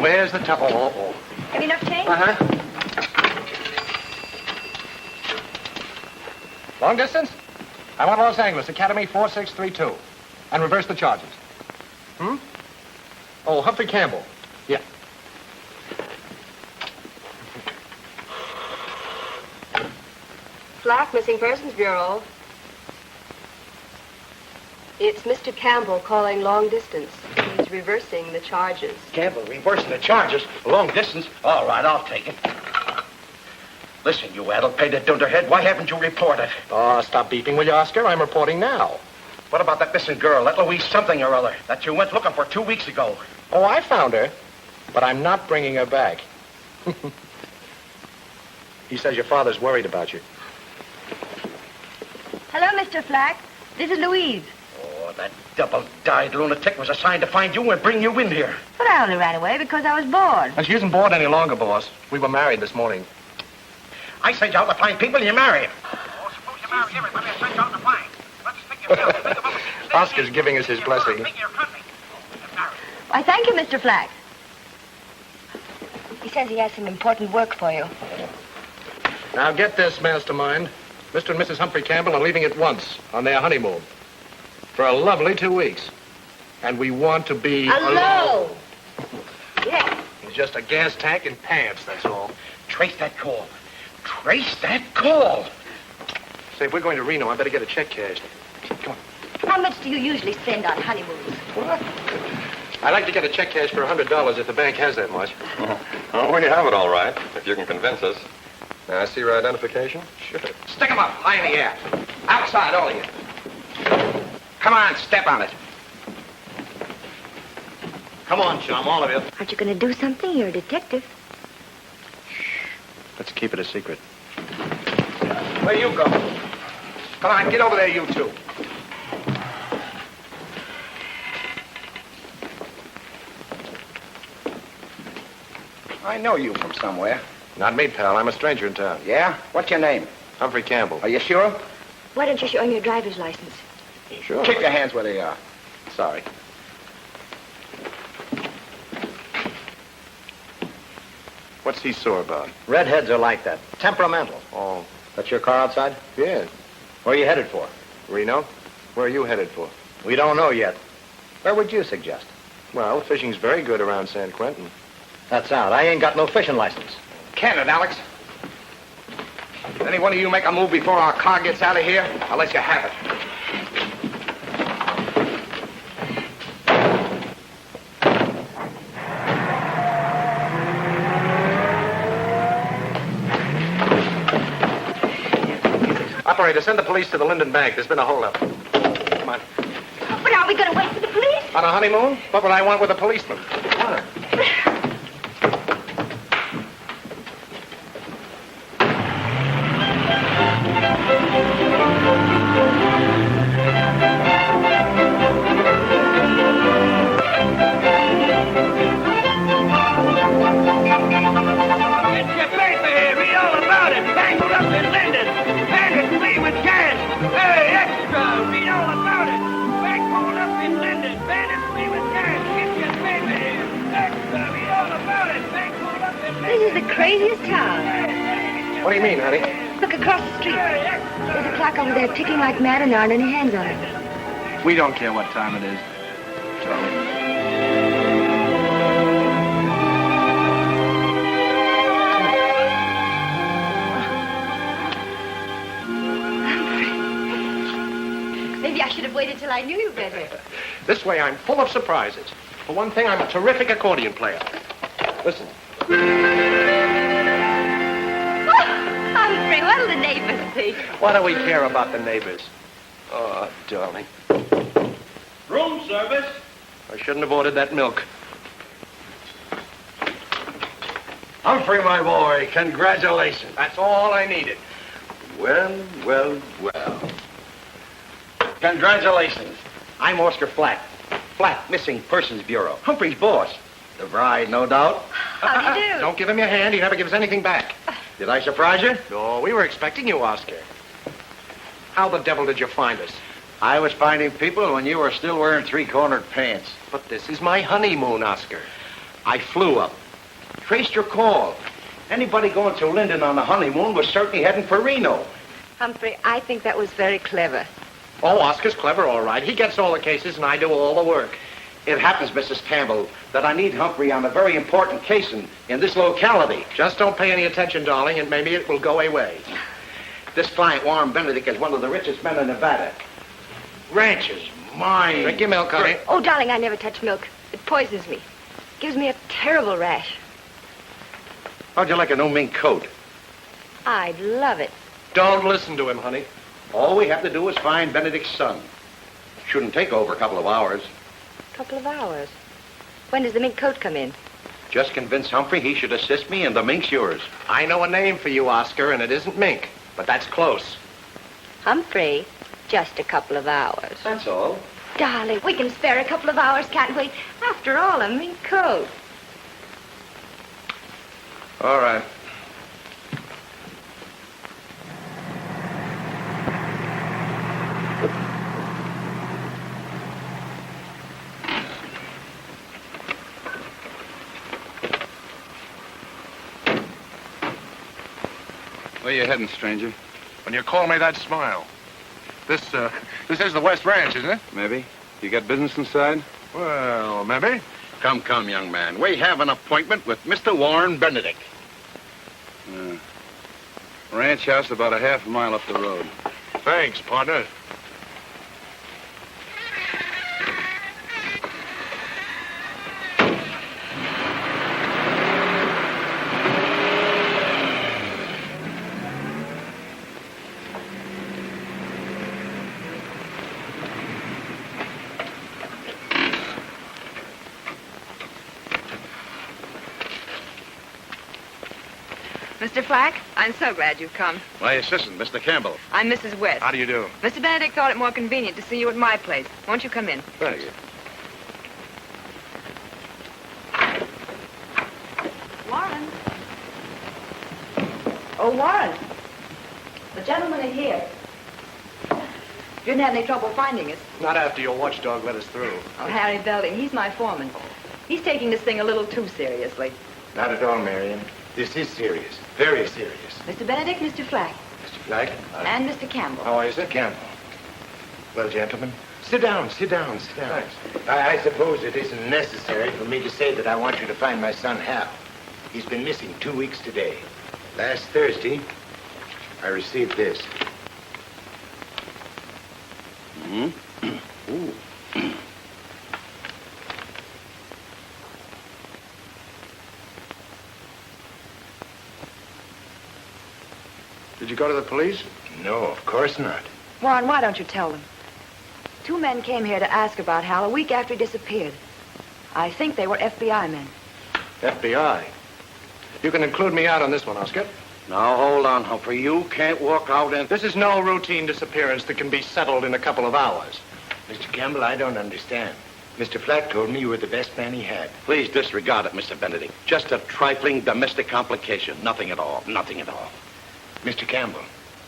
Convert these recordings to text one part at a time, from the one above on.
Where's the top? Oh. Have you enough change? Uh-huh. Long distance? I want Los Angeles, Academy 4632. And reverse the charges. Oh, Humphrey Campbell. Yeah. Flack, Missing Persons Bureau. It's Mr. Campbell calling long distance. He's reversing the charges. Campbell, reversing the charges? Long distance? All right, I'll take it. Listen, you addle-pated dunderhead, why haven't you reported? Oh, stop beeping, will you, Oscar? I'm reporting now. What about that missing girl, that Louise something or other, that you went looking for 2 weeks ago? Oh, I found her, but I'm not bringing her back. He says your father's worried about you. Hello, Mr. Flack. This is Louise. Oh, that double-dyed lunatic was assigned to find you and bring you in here. But I only ran away because I was bored. And she isn't bored any longer, boss. We were married this morning. I sent you out to find people, and you marry them. Oh, suppose you marry everybody I sent you out to find. Let's pick your bill. Think about what you Oscar's giving us his blessing. Why, thank you, Mr. Flack. He says he has some important work for you. Now get this, mastermind. Mr. and Mrs. Humphrey Campbell are leaving at once on their honeymoon. For a lovely 2 weeks. And we want to be alone. Yeah. It's just a gas tank and pants, that's all. Trace that call. Trace that call. Say, if we're going to Reno, I better get a check cashed. Come on. How much do you usually spend on honeymoons? What? I'd like to get a check cash for $100 if the bank has that much. Oh, we have it all right, if you can convince us. May I see your identification? Sure. Stick 'em up, high in the air. Outside, all of you. Come on, step on it. Come on, chum, all of you. Aren't you going to do something? You're a detective. Let's keep it a secret. Where you go? Come on, get over there, you two. I know you from somewhere. Not me, pal. I'm a stranger in town. Yeah? What's your name? Humphrey Campbell. Are you sure? Why don't you show him your driver's license? Sure. Keep your hands where they are. Sorry. What's he sore about? Redheads are like that. Temperamental. Oh, That's your car outside? yeah. Where are you headed for? Reno? Where are you headed for? We don't know yet. Where would you suggest? Well, fishing's very good around San Quentin. That's out. I ain't got no fishing license. Can it, Alex? Any one of you make a move before our car gets out of here, I'll let you have it. Operator, send the police to the Linden Bank. There's been a holdup. Come on. But are we going to wait for the police? On a honeymoon? What would I want with a policeman? Come on. This is the craziest town. What do you mean, honey? Look across the street. There's a clock over there ticking like mad and there aren't any hands on it. We don't care what time it is, Charlie. Maybe I should have waited till I knew you better. This way, I'm full of surprises. For one thing, I'm a terrific accordion player. Listen. Humphrey, what'll the neighbors think? What do we care about the neighbors? Oh, darling. Room service. I shouldn't have ordered that milk. Humphrey, my boy, congratulations. That's all I needed. Well, well, well. Congratulations. I'm Oscar Flack. Flack, Missing Persons Bureau. Humphrey's boss. The bride, no doubt. How do you do? Don't give him your hand. He never gives anything back. Did I surprise you? No, we were expecting you, Oscar. How the devil did you find us? I was finding people when you were still wearing three-cornered pants. But this is my honeymoon, Oscar. I flew up. Traced your call. Anybody going to Linden on a honeymoon was certainly heading for Reno. Humphrey, I think that was very clever. Oh, Oscar's clever, all right. He gets all the cases, and I do all the work. It happens, Mrs. Campbell, that I need Humphrey on a very important case in this locality. Just don't pay any attention, darling, and maybe it will go away. This client, Warren Benedict, is one of the richest men in Nevada. Ranches, mines. Drink your milk, honey. Oh, darling, I never touch milk. It poisons me. Gives me a terrible rash. How'd you like a no mink coat? I'd love it. Don't listen to him, honey. All we have to do is find Benedict's son. Shouldn't take over a couple of hours. Couple of hours. When does the mink coat come in? Just convince Humphrey he should assist me, and the mink's yours. I know a name for you, Oscar, and it isn't Mink, but that's close. Humphrey, just a couple of hours. That's all. Darling, we can spare a couple of hours, can't we? After all, a mink coat. All right. Where you heading, stranger? When you call me that, smile. This is the West Ranch, isn't it? Maybe. You got business inside? Well, maybe. Come, young man. We have an appointment with Mr. Warren Benedict. Ranch house about a half a mile up the road. Thanks, partner. Mr. Flack, I'm so glad you've come. My assistant, Mr. Campbell. I'm Mrs. West. How do you do? Mr. Benedict thought it more convenient to see you at my place. Won't you come in? Thank you. Warren. Oh, Warren. The gentlemen are here. You didn't have any trouble finding us. Not after your watchdog let us through. Oh, Harry Belding, he's my foreman. He's taking this thing a little too seriously. Not at all, Marion. This is serious. Very serious. Mr. Benedict, Mr. Flack, Mr. Flack? and Mr. Campbell. How are you, sir? Campbell. Well, gentlemen, sit down. Thanks. I suppose it isn't necessary for me to say that I want you to find my son, Hal. He's been missing 2 weeks today. Last Thursday, I received this. Ooh. Did you go to the police? No, of course not. Warren, why don't you tell them? 2 men came here to ask about Hal a week after he disappeared. I think they were FBI men. FBI. You can include me out on this one, Oscar. Now, hold on, Humphrey. You can't walk out and... This is no routine disappearance that can be settled in a couple of hours. Mr. Campbell, I don't understand. Mr. Flack told me you were the best man he had. Please disregard it, Mr. Benedict. Just a trifling domestic complication. Nothing at all. Nothing at all. Mr. Campbell,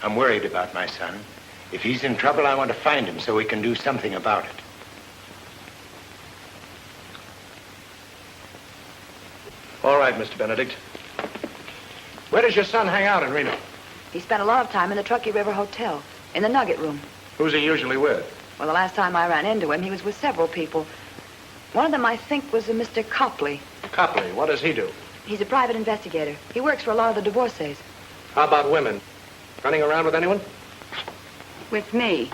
I'm worried about my son. If he's in trouble, I want to find him so we can do something about it. All right, Mr. Benedict. Where does your son hang out in Reno? He spent a lot of time in the Truckee River Hotel, in the Nugget Room. Who's he usually with? Well, the last time I ran into him, he was with several people. One of them, I think, was a Mr. Copley. Copley. What does he do? He's a private investigator. He works for a lot of the divorcees. How about women? Running around with anyone? With me.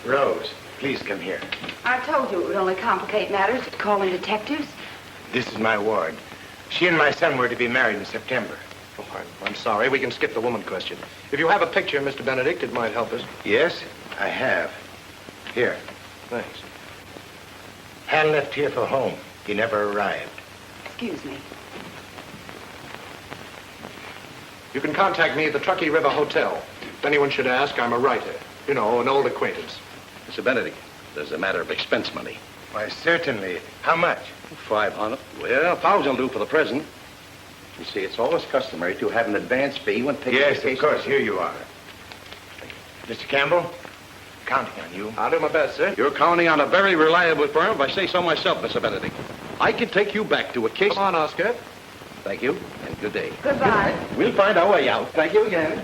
Rose, please come here. I told you it would only complicate matters to call in detectives. This is my ward. She and my son were to be married in September. Oh, I'm sorry. We can skip the woman question. If you have a picture, Mr. Benedict, it might help us. Yes, I have. Here. Thanks. Hal left here for home. He never arrived. Excuse me. You can contact me at the Truckee River Hotel. If anyone should ask, I'm a writer. You know, an old acquaintance. Mr. Benedict, there's a matter of expense money. Why, certainly. How much? 500. Well, 1,000 will do for the present. You see, it's always customary to have an advance fee when taking Yes, the case. of course. Here you are. Mr. Campbell, counting on you. I'll do my best, sir. You're counting on a very reliable firm, if I say so myself, Mr. Benedict. I can take you back to a case. Come on, Oscar. Thank you, and good day. Goodbye. We'll find our way out. Thank you again.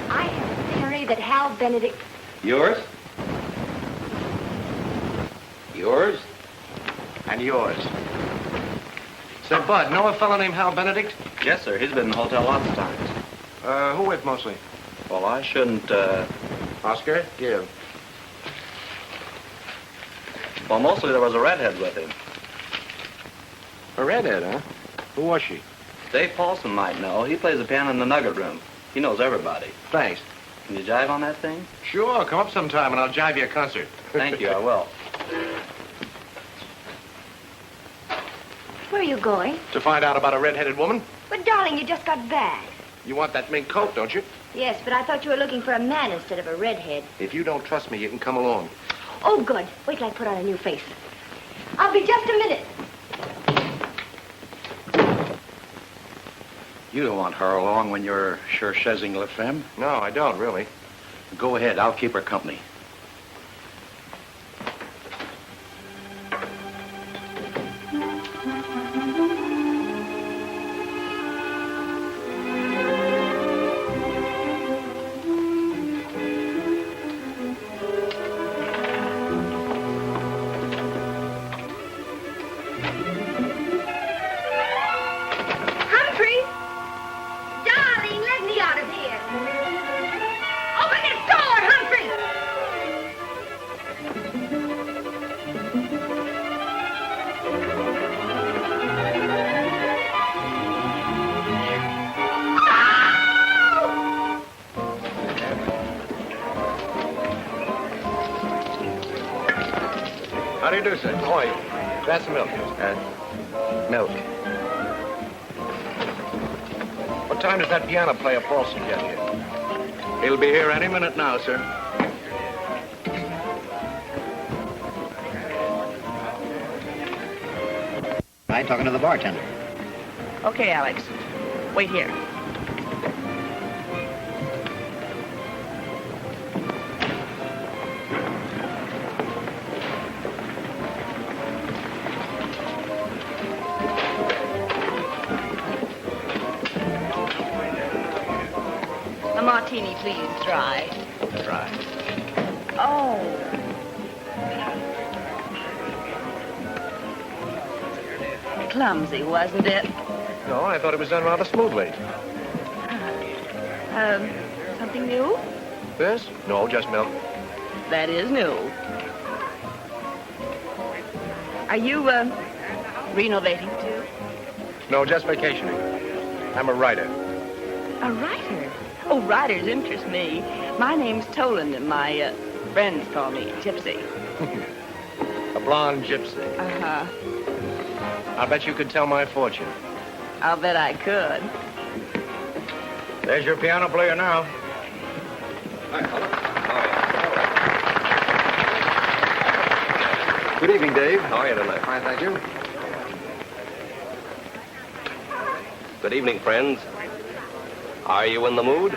I have a theory that Hal Benedict... Yours? Yours? And yours. Say, Bud, know a fellow named Hal Benedict? Yes, sir. He's been in the hotel lots of times. Who with mostly? Well, I shouldn't, Oscar, give. Well, mostly there was a redhead with him. A redhead, huh? Who was she? Dave Paulson might know. He plays the piano in the Nugget Room. He knows everybody. Thanks. Can you jive on that thing? Sure, come up sometime and I'll jive you a concert. Thank you, I will. Where are you going? To find out about a red-headed woman? But, darling, you just got back. You want that mink coat, don't you? Yes, but I thought you were looking for a man instead of a redhead. If you don't trust me, you can come along. Oh, good. Wait till I put on a new face. I'll be just a minute. You don't want her along when you're cherchezing la femme. No, I don't, really. Go ahead. I'll keep her company. Humphrey! Darling, let me out of here. Open this door, Humphrey! How do you do, sir? How are you? That's some milk. Milk. What time does that piano player Paulson get here? He'll be here any minute now, sir. I'm talking to the bartender. Okay, Alex. Wait here. A martini, please. Dry. Try. Oh. Clumsy, wasn't it? No, I thought it was done rather smoothly. Something new? This? No, just milk. That is new. Are you, renovating too? No, just vacationing. I'm a writer. A writer? Oh, writers interest me. My name's Toland, and my, friends call me Gypsy. A blonde gypsy. Uh-huh. I'll bet you could tell my fortune. I'll bet I could. There's your piano player now. Good evening, Dave. How are you tonight? Fine, thank you. Good evening, friends. Are you in the mood?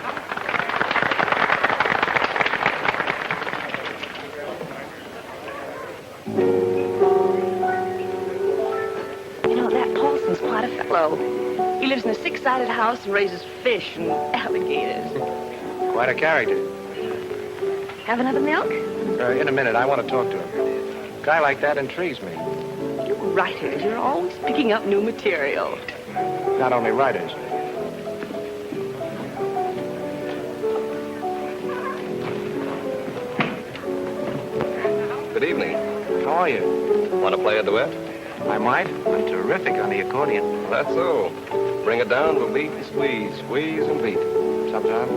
You know, that Paulson's quite a fellow. He lives in a six-sided house and raises fish and alligators. Quite a character. Have another milk? In a minute, I want to talk to him. A guy like that intrigues me. You writers, you're always picking up new material. Not only writers. Good evening. How are you? Want to play a duet? I might. I'm terrific on the accordion. That's so. Bring it down to a beat and squeeze, squeeze and beat. Sometime.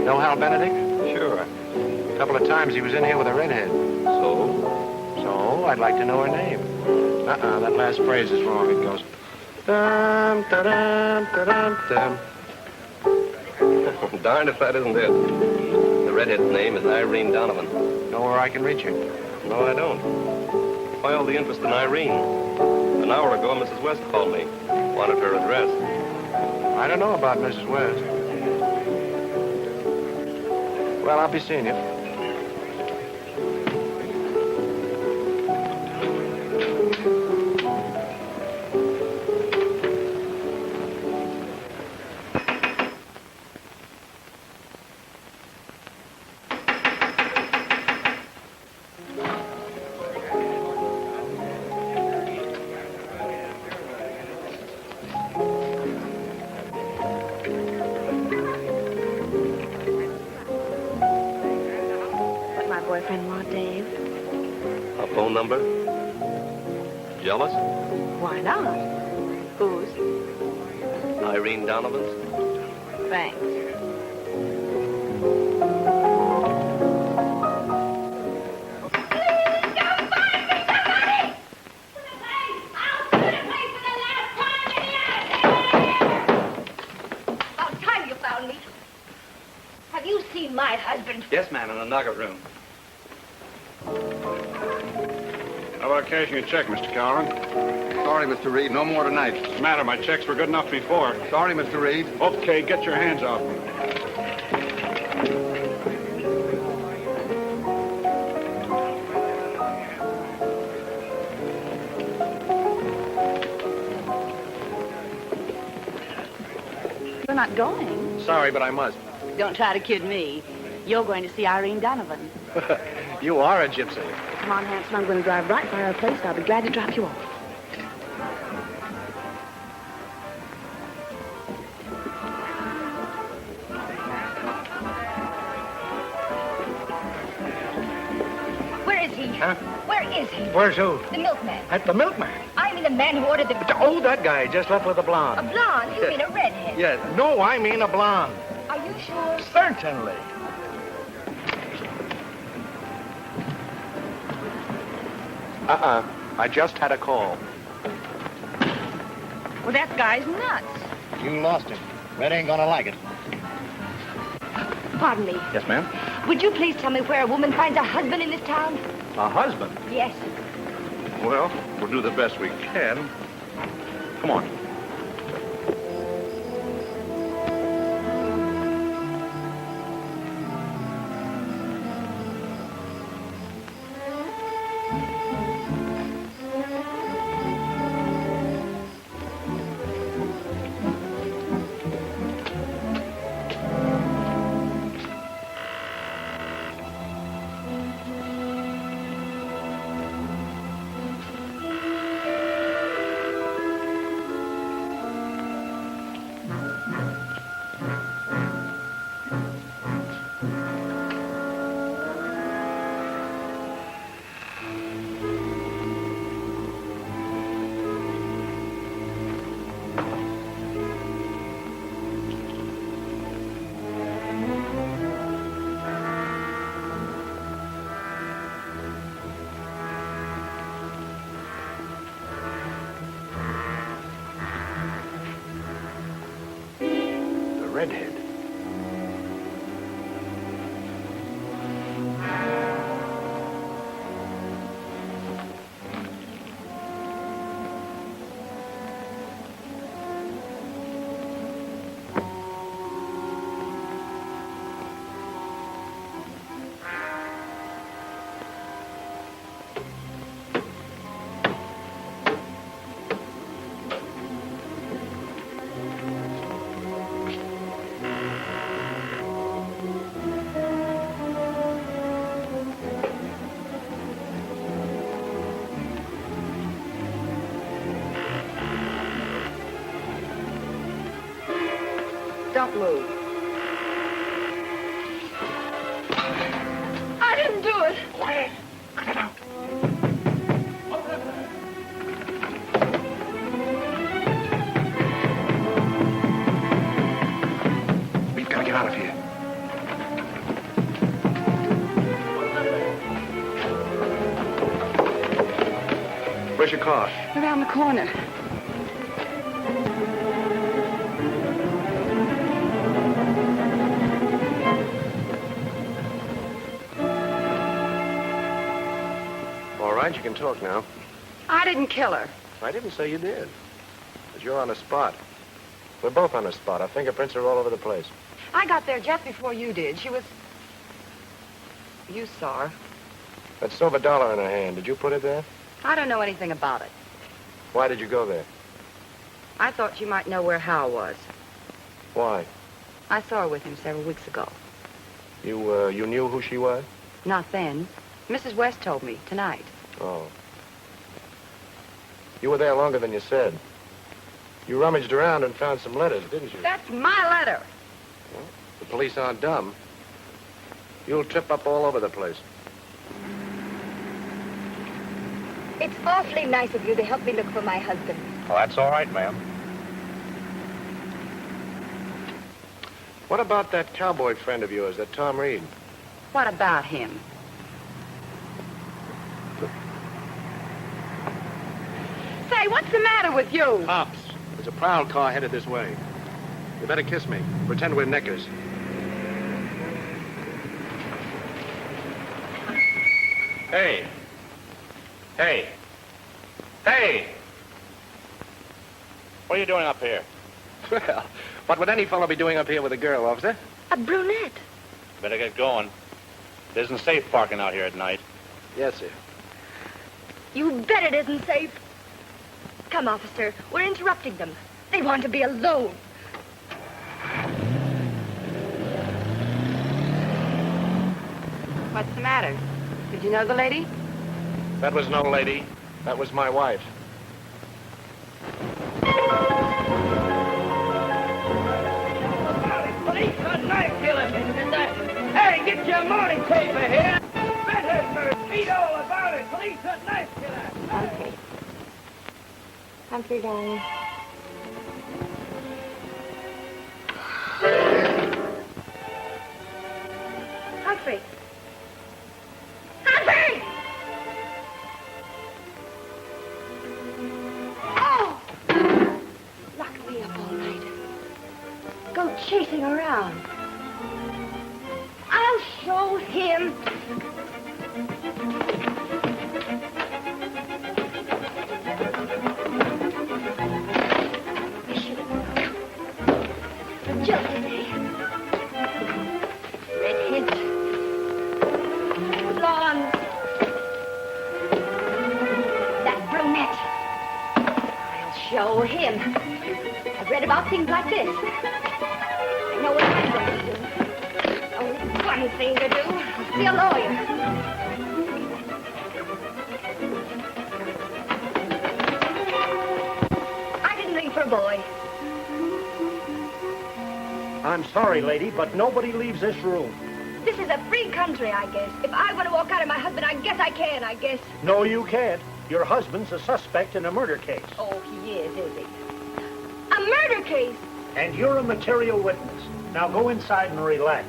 Know Hal Benedict? Sure. A couple of times he was in here with a redhead. So? So, I'd like to know her name. That last phrase is wrong. It goes... Dum, da-dum, da-dum, dum. Darned if that isn't it. The redhead's name is Irene Donovan. Know where I can reach her? No, I don't. Why all the interest in Irene? An hour ago, Mrs. West called me. Wanted her address. I don't know about Mrs. West. Well, I'll be seeing you. boyfriend want, Dave? A phone number? Jealous? Why not? Whose? Irene Donovan's? Thanks. About time you found me. Have you seen my husband? Yes, ma'am, in the nugget room. How about cashing a check, Mr. Cowron? Sorry, Mr. Reed. No more tonight. What's the matter? My checks were good enough before. Sorry, Mr. Reed. Okay, get your hands off me. You're not going. Sorry, but I must. Don't try to kid me. You're going to see Irene Donovan. You are a gypsy. Come on, Hanson. I'm going to drive right by our place. I'll be glad to drop you off. Where is he? Huh? Where is he? Where's who? The milkman. At the milkman. I mean the man who ordered the... Oh, that guy just left with a A blonde. blonde? You mean a redhead? Yeah. No, I mean a blonde. Are you sure? Certainly. I just had a call. Well, that guy's nuts. You lost him. Red ain't gonna like it. Pardon me. Yes, ma'am? Would you please tell me where a woman finds a husband in this town? A husband? Yes. Well, we'll do the best we can. Come on. Redhead. Don't move. I didn't do it. Quiet. Cut it out. We've got to get out of here. Where's your car? Around the corner. All right, you can talk now. I didn't kill her. I didn't say you did. But you're on the spot. We're both on the spot. Our fingerprints are all over the place. I got there just before you did. She was... You saw her. That silver dollar in her hand, did you put it there? I don't know anything about it. Why did you go there? I thought you might know where Hal was. Why? I saw her with him several weeks ago. You knew who she was? Not then. Mrs. West told me tonight. Oh. You were there longer than you said. You rummaged around and found some letters, didn't you? That's my letter. The police aren't dumb. You'll trip up all over the place. It's awfully nice of you to help me look for my husband. Well, that's all right, ma'am. What about that cowboy friend of yours, that Tom Reed? What about him? Say, what's the matter with you? Pops, there's a prowl car headed this way. You better kiss me. Pretend we're neckers. Hey. Hey. Hey! What are you doing up here? Well, what would any fellow be doing up here with a girl, officer? A brunette. Better get going. It isn't safe parking out here at night. Yes, sir. You bet it isn't safe. Come, officer. We're interrupting them. They want to be alone. What's the matter? Did you know the lady? That was no lady. That was my wife. Police got knife killers in there. Hey, get your morning paper here. Bedhead, read all about it. Police got knife killers. Humphrey. Humphrey, darling. Humphrey. Humphrey! Oh! Locked me up all night. Go chasing around. I'll show him. Guilty. Redhead. Blonde. That brunette. I'll show him. I've read about things like this. I know what I'm going to do. Only one thing to do. I'll see a lawyer. I didn't ring for a boy. I'm sorry, lady, but nobody leaves this room. This is a free country, I guess. If I want to walk out of my husband, I guess I can, I guess. No, you can't. Your husband's a suspect in a murder case. Oh, he is he? A murder case? And you're a material witness. Now go inside and relax.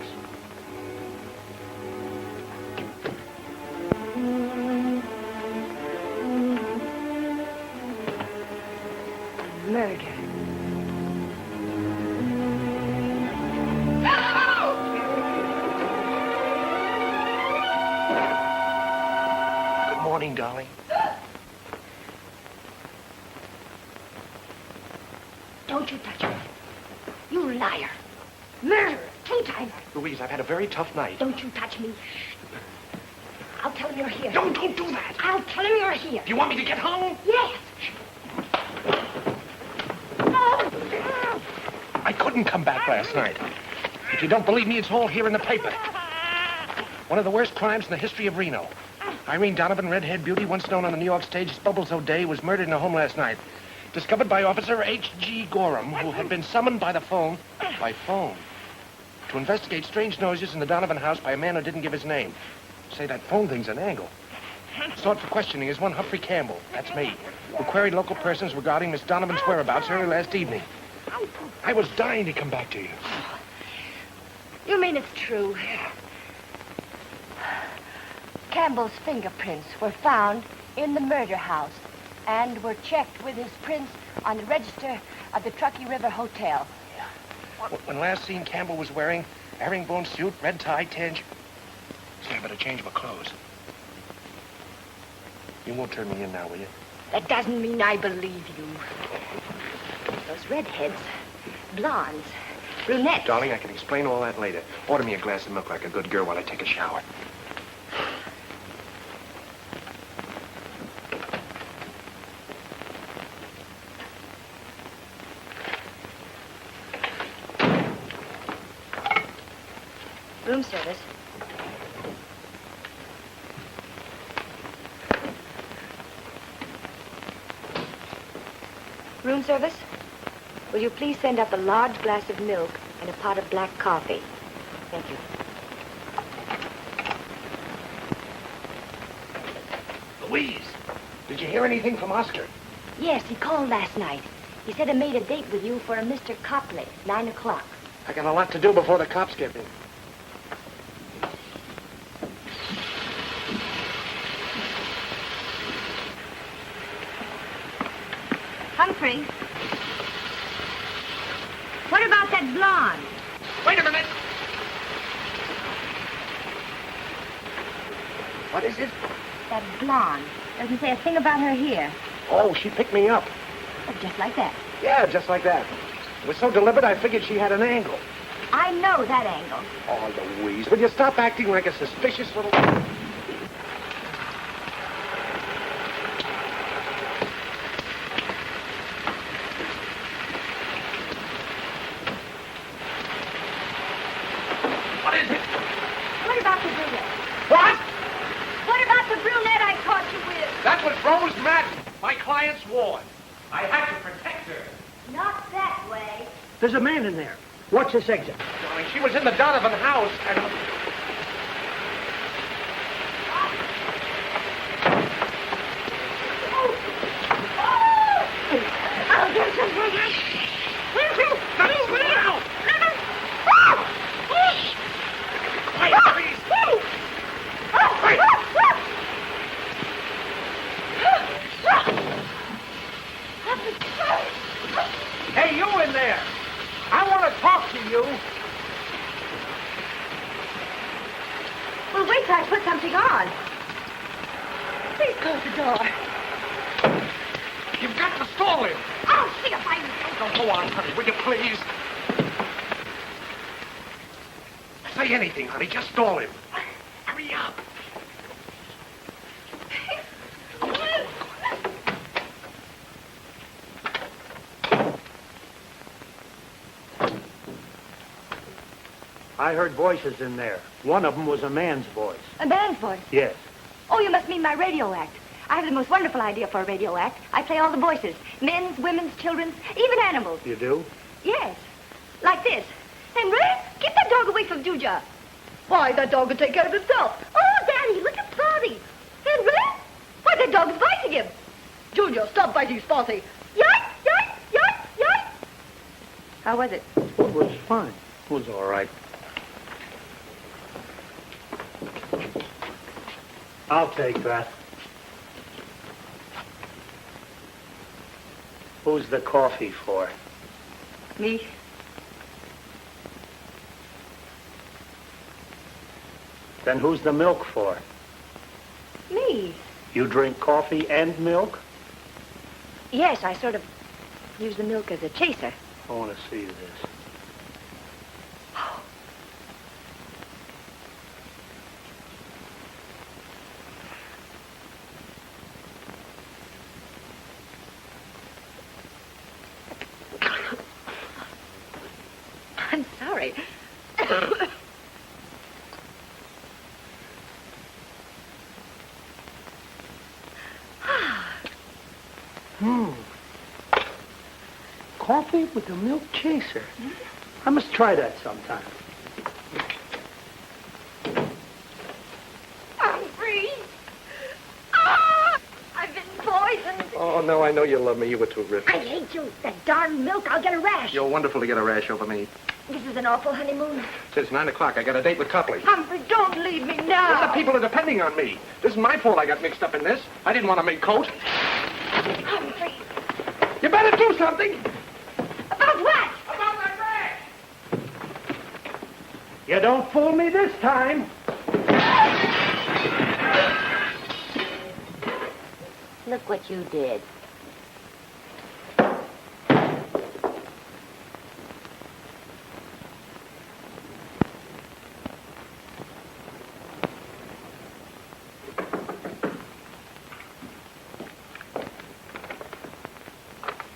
Murder. Good morning, darling. Don't you touch her. You liar. Murderer. Two-timer. Louise, I've had a very tough night. Don't you touch me. I'll tell him you're here. Don't do that. I'll tell him you're here. You want me to get home? Yes. Oh. I couldn't come back last night. If you don't believe me, it's all here in the paper. One of the worst crimes in the history of Reno. Irene Donovan, redhead beauty, once known on the New York stage as Bubbles O'Day, was murdered in her home last night. Discovered by Officer H.G. Gorham, who had been summoned by phone, to investigate strange noises in the Donovan house by a man who didn't give his name. Say, that phone thing's an angle. Sought for questioning is one Humphrey Campbell, that's me, who queried local persons regarding Miss Donovan's whereabouts early last evening. I was dying to come back to you. You mean it's true? Campbell's fingerprints were found in the murder house and were checked with his prints on the register of the Truckee River Hotel. When last seen, Campbell was wearing a herringbone suit, red tie, tan... Say, I better change my clothes. You won't turn me in now, will you? That doesn't mean I believe you. Those redheads, blondes, brunettes. Darling, I can explain all that later. Order me a glass of milk like a good girl while I take a shower. Room service. Room service? Will you please send up a large glass of milk and a pot of black coffee? Thank you. Louise, did you hear anything from Oscar? Yes, he called last night. He said he made a date with you for a Mr. Copley, 9 o'clock. I got a lot to do before the cops get me. Humphrey. What about that blonde? Wait a minute. What is it? That blonde. Doesn't say a thing about her here. Oh, she picked me up. Oh, just like that. Yeah, just like that. It was so deliberate, I figured she had an angle. I know that angle. Oh, Louise, will you stop acting like a suspicious little... What is it? What about the brunette? What? What about the brunette I caught you with? That was Rose Madden, my client's ward. I had to protect her. Not that way. There's a man in there. Watch this exit. Darling, she was in the Donovan house and... I'll get you for that. Quiet, please. Hey, you in there! I want to talk to you. Well, wait till I put something on. Please close the door. You've got to stall him. I'll see if I... Oh, go on, honey, will you please? Say anything, honey, just stall him. Hurry up. I heard voices in there. One of them was a man's voice. A man's voice. Yes. Oh, you must mean my radio act. I have the most wonderful idea for a radio act. I play all the voices. Men's, women's, children's, even animals. You do? Yes. Like this. Henry, get that dog away from Juja. Why, that dog will take care of himself. Oh, Daddy, look at Spotty. Henry? Why, that dog is biting him. Junior, stop biting Spotty. Yoink, yoink, yoink, yoink. How was it? It was fine. It was all right. I'll take that. Who's the coffee for? Me. Then who's the milk for? Me. You drink coffee and milk? Yes, I sort of use the milk as a chaser. I want to see this. I'm sorry. Coffee with a milk chaser. I must try that sometime. Humphrey! Ah! I've been poisoned. Oh, no, I know you love me. You were too rich. I hate you. That darn milk, I'll get a rash. You're wonderful to get a rash over me. This is an awful honeymoon. Since 9 o'clock, I got a date with Copley. Humphrey, don't leave me Well, now. the people are depending on me. This is my fault I got mixed up in this. I didn't want to make coat. Humphrey. You better do something. About what? About that rash. You don't fool me this time. Look what you did.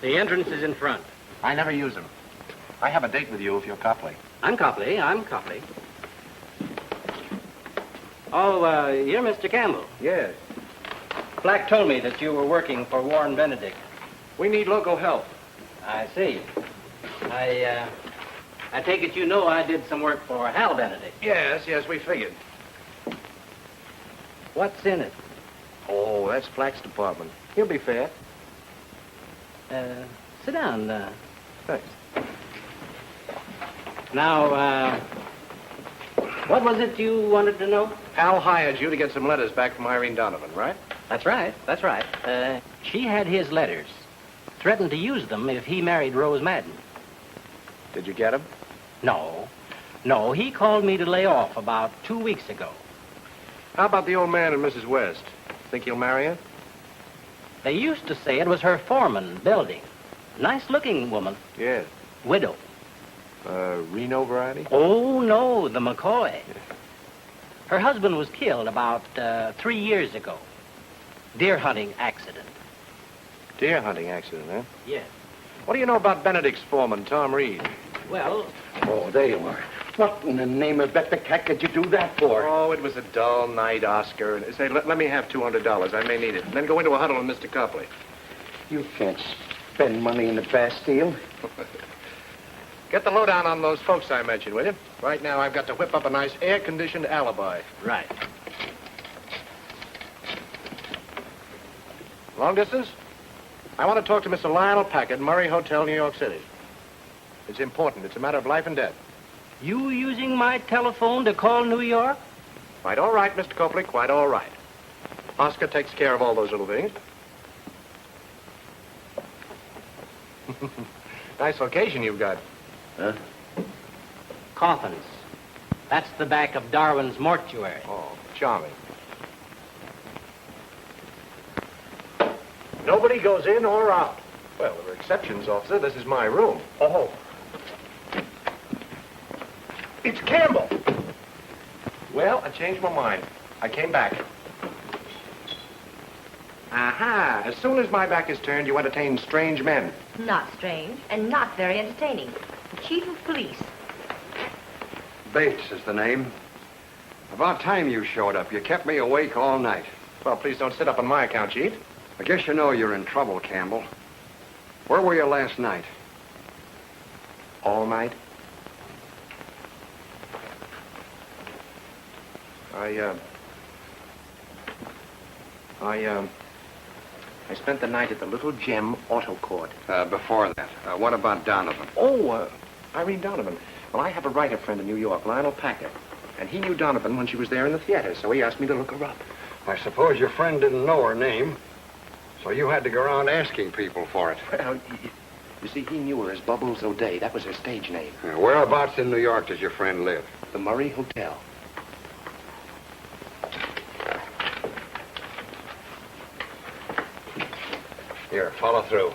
The entrance is in front. I never use them. I have a date with you if you're Copley. I'm Copley. Oh, you're Mr. Campbell. Yes. Black told me that you were working for Warren Benedict. We need local help. I see. I take it you know I did some work for Hal Benedict. Yes, we figured. What's in it? Oh, that's Flack's department. He'll be fair. Sit down. Thanks. Now, what was it you wanted to know? Al hired you to get some letters back from Irene Donovan, right? That's right. That's right. She had his letters. Threatened to use them if he married Rose Madden. Did you get them? No. No, he called me to lay off about 2 weeks ago. How about the old man and Mrs. West? Think you'll marry her? They used to say it was her foreman, Belding. Nice-looking woman. Yes. Widow. Reno variety? Oh, no, the McCoy. Her husband was killed about 3 years ago. Deer hunting accident. Deer hunting accident, huh? Yes. What do you know about Benedict's foreman, Tom Reed? Well... Oh, there you are. What in the name of Beck did you do that for? Oh, it was a dull night, Oscar. Say, let me have $200. I may need it. And then go into a huddle with Mr. Copley. You can't spend money in the Bastille. Get the lowdown on those folks I mentioned, will you? Right now, I've got to whip up a nice air-conditioned alibi. Right. Long distance? I want to talk to Mr. Lionel Packard, Murray Hotel, New York City. It's important. It's a matter of life and death. You using my telephone to call New York? Quite all right, Mr. Copley, quite all right. Oscar takes care of all those little things. Nice location you've got. Huh? Coffins. That's the back of Darwin's mortuary. Oh, charming. Nobody goes in or out. Well, there are exceptions, officer. This is my room. Oh. It's Campbell. Well, I changed my mind. I came back. Aha! As soon as my back is turned, you entertain strange men. Not strange, and not very entertaining. The chief of police. Bates is the name. About time you showed up. You kept me awake all night. Well, please don't sit up on my account, Chief. I guess you know you're in trouble, Campbell. Where were you last night? All night? I spent the night at the Little Gem Auto Court. Before that, what about Donovan? Oh, Irene Donovan. Well, I have a writer friend in New York, Lionel Packard. And he knew Donovan when she was there in the theater, so he asked me to look her up. I suppose your friend didn't know her name, so you had to go around asking people for it. Well, you see, he knew her as Bubbles O'Day. That was her stage name. Whereabouts in New York does your friend live? The Murray Hotel. Here, follow through.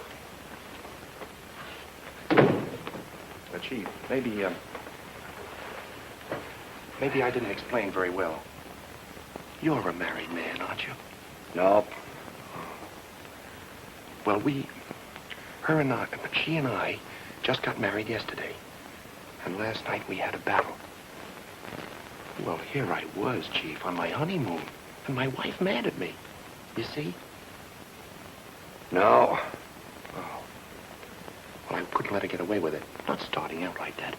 Chief, maybe I didn't explain very well. You're a married man, aren't you? Nope. Well, she and I just got married yesterday. And last night we had a battle. Well, here I was, Chief, on my honeymoon. And my wife mad at me. You see? No. Oh. Well, I couldn't let her get away with it. Not starting out like that.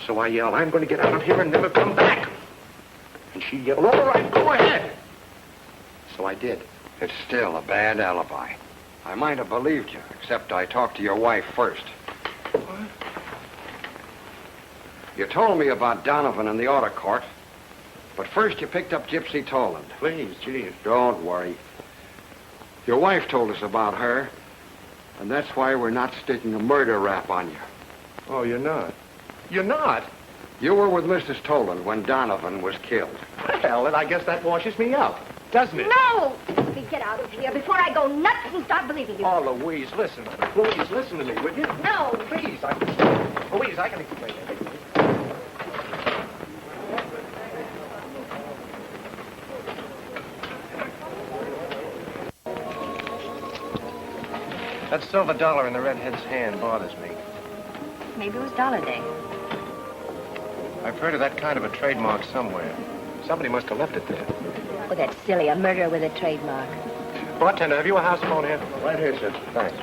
So I yelled, I'm going to get out of here and never come back. And she yelled, all right, go ahead. So I did. It's still a bad alibi. I might have believed you, except I talked to your wife first. What? You told me about Donovan and the auto court, but first you picked up Gypsy Toland. Please, Chief. Don't worry. Your wife told us about her, and that's why we're not sticking a murder rap on you. Oh, you're not? You're not? You were with Mrs. Toland when Donovan was killed. Well, then I guess that washes me out, doesn't it? No! Get out of here before I go nuts and start believing you. Oh, Louise, listen. Louise, listen to me, will you? No. Please, Louise, I can explain everything. That silver dollar in the redhead's hand bothers me. Maybe it was Dollar Day. I've heard of that kind of a trademark somewhere. Somebody must have left it there. Oh, that's silly. A murderer with a trademark. Bartender, have you a house phone here? Right here, sir. Thanks.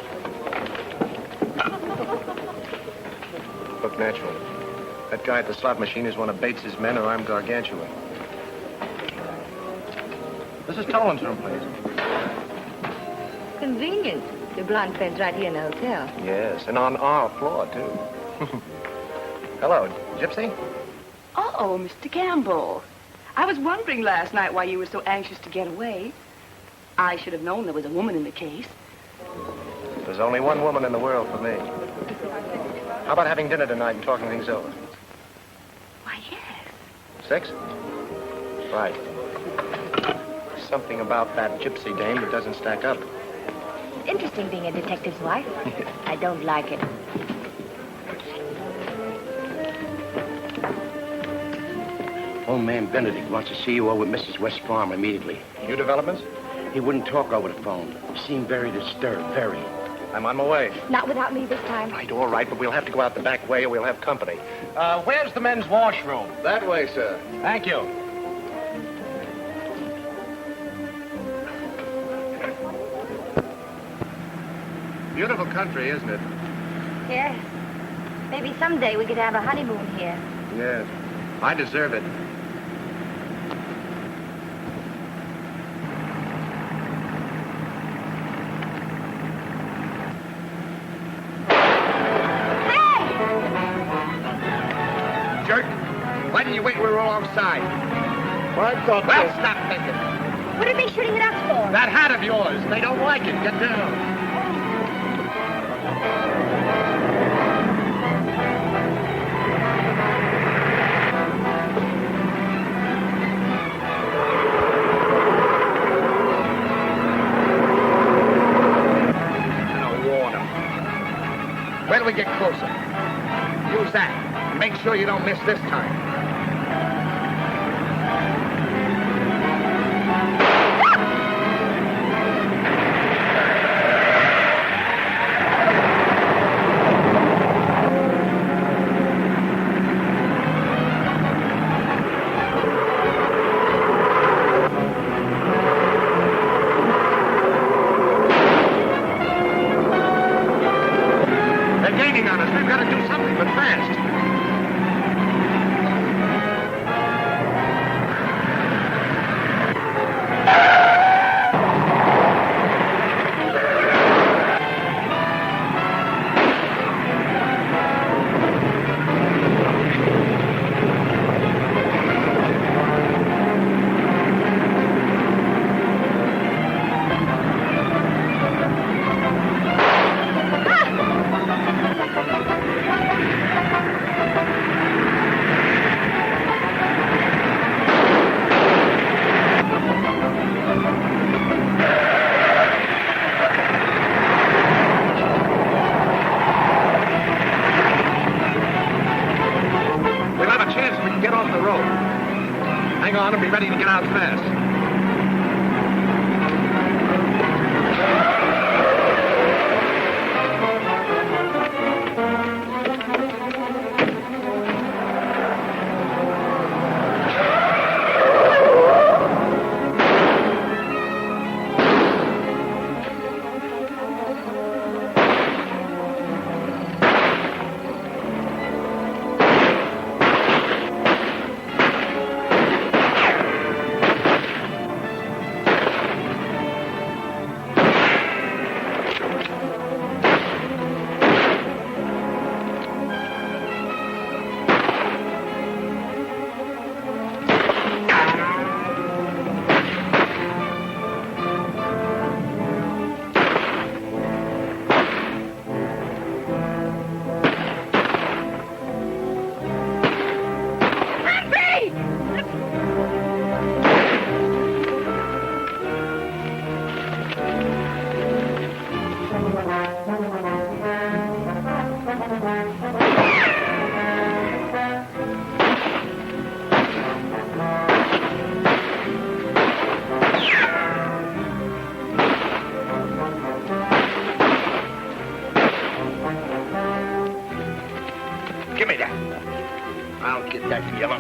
Look natural. That guy at the slot machine is one of Bates's men, or I'm Gargantua. This is Toland's room, please. Convenient. Your blonde friend's right here in the hotel. Yes, and on our floor, too. Hello, Gypsy? Oh, Mr. Campbell. I was wondering last night why you were so anxious to get away. I should have known there was a woman in the case. There's only one woman in the world for me. How about having dinner tonight and talking things over? Why, yes. 6? Right. Something about that Gypsy dame that doesn't stack up. Interesting being a detective's wife. I don't like it. Old man Benedict wants to see you over at Mrs. West's farm immediately. New developments? He wouldn't talk over the phone. He seemed very disturbed, very. I'm on my way. Not without me this time. Right, all right, but we'll have to go out the back way or we'll have company. Where's the men's washroom? That way, sir. Thank you. Beautiful country, isn't it? Yes. Maybe someday we could have a honeymoon here. Yes. I deserve it. Jerk, why didn't you wait when we were alongside? I thought Well, stop thinking. What are they shooting at us for? That hat of yours, they don't like it. Get down. Wait till we get closer. Use that. Make sure you don't miss this time. They're gaining on us. We've got to do something, but fast. We'll have a chance if we can get off the road. Hang on and be ready to get out fast. Give me that. I'll get that yellow.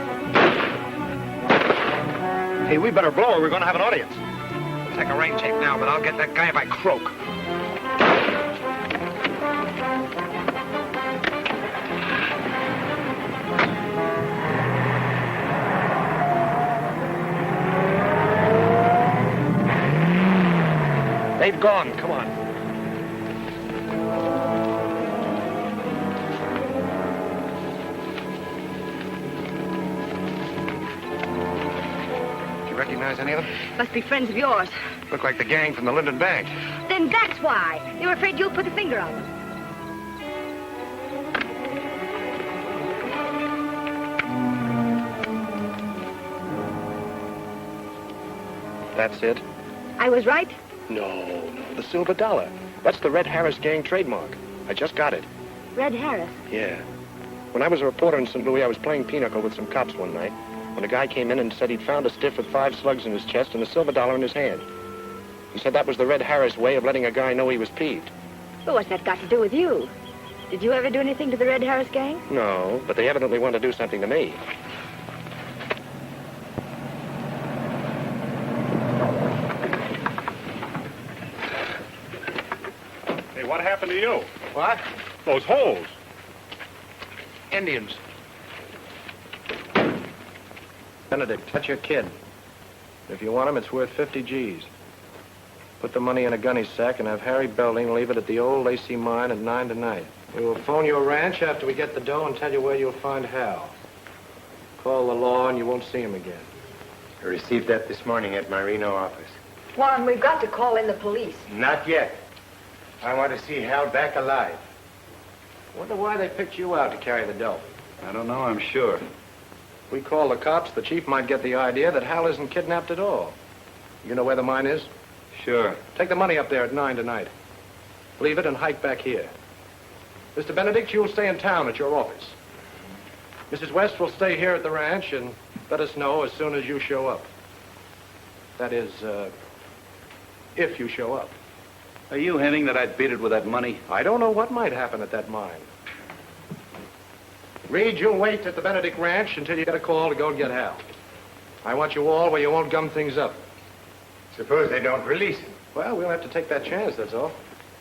Hey, we better blow or we're going to have an audience. We'll take a rain tape now, but I'll get that guy if I croak. gone. Come on. Do you recognize any of them? Must be friends of yours. Look like the gang from the Linden Bank. Then that's why. They were afraid you'll put the finger on them. That's it? I was right? No. The silver dollar. That's the Red Harris gang trademark. I just got it. Red Harris. Yeah. When I was a reporter in St. Louis, I was playing pinochle with some cops one night when a guy came in and said he'd found a stiff with 5 slugs in his chest and a silver dollar in his hand. He said that was the Red Harris way of letting a guy know he was peeved. But what's that got to do with you? Did you ever do anything to the Red Harris gang? No, but they evidently want to do something to me. Hey, what happened to you? What? Those holes. Indians. Benedict, that's your kid. If you want him, it's worth 50 G's. Put the money in a gunny sack and have Harry Belding leave it at the old Lacey mine at 9 tonight. We will phone your ranch after we get the dough and tell you where you'll find Hal. Call the law and you won't see him again. I received that this morning at my Reno office. Juan, we've got to call in the police. Not yet. I want to see Hal back alive. Wonder why they picked you out to carry the dough. I don't know, I'm sure. We call the cops, the chief might get the idea that Hal isn't kidnapped at all. You know where the mine is? Sure. Take the money up there at 9 tonight. Leave it and hike back here. Mr. Benedict, you'll stay in town at your office. Mrs. West will stay here at the ranch and let us know as soon as you show up. That is, if you show up. Are you hinting that I'd beat it with that money? I don't know what might happen at that mine. Reed, you'll wait at the Benedict Ranch until you get a call to go and get Hal. I want you all where you won't gum things up. Suppose they don't release him. Well, we'll have to take that chance, that's all.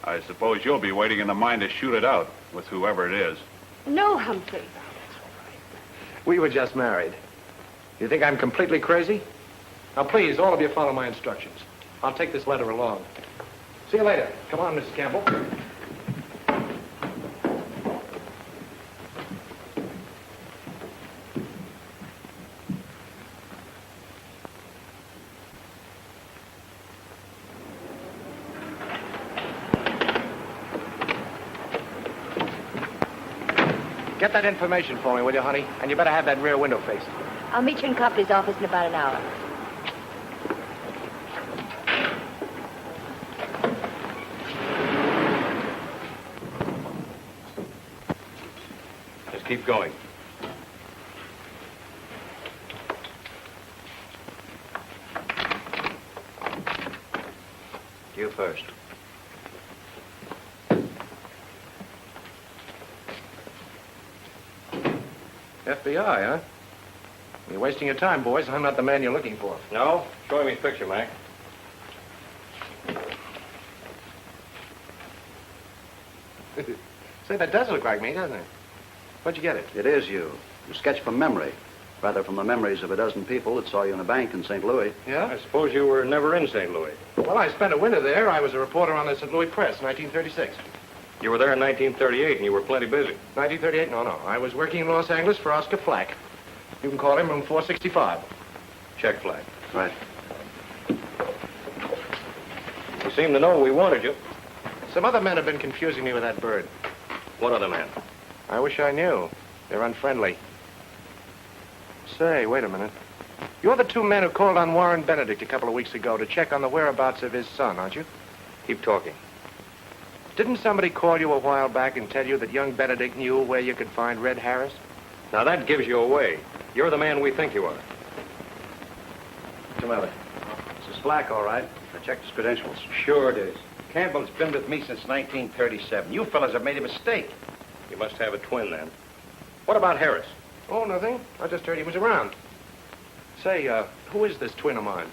I suppose you'll be waiting in the mine to shoot it out with whoever it is. No, Humphrey. We were just married. You think I'm completely crazy? Now, please, all of you follow my instructions. I'll take this letter along. See you later. Come on, Mrs. Campbell. Get that information for me, will you, honey? And you better have that rear window faced. I'll meet you in Copley's office in about an hour. Just keep going. You first. FBI, huh? You're wasting your time, boys. I'm not the man you're looking for. No? Show him his picture, Mac. Say, that does look like me, doesn't it? Where'd you get it? It is you. You sketch from memory. Rather from the memories of a dozen people that saw you in a bank in St. Louis. Yeah? I suppose you were never in St. Louis. Well, I spent a winter there. I was a reporter on the St. Louis Press, 1936. You were there in 1938, and you were plenty busy. 1938? No. I was working in Los Angeles for Oscar Flack. You can call him room 465. Check flag. Right. You seem to know we wanted you. Some other men have been confusing me with that bird. What other man? I wish I knew. They're unfriendly. Say, wait a minute. You're the two men who called on Warren Benedict a couple of weeks ago to check on the whereabouts of his son, aren't you? Keep talking. Didn't somebody call you a while back and tell you that young Benedict knew where you could find Red Harris? Now, that gives you away. You're the man we think you are. Mr. Miller. This is Flack, all right. I checked his credentials. Sure it is. Campbell's been with me since 1937. You fellas have made a mistake. You must have a twin, then. What about Harris? Oh, nothing. I just heard he was around. Say, who is this twin of mine?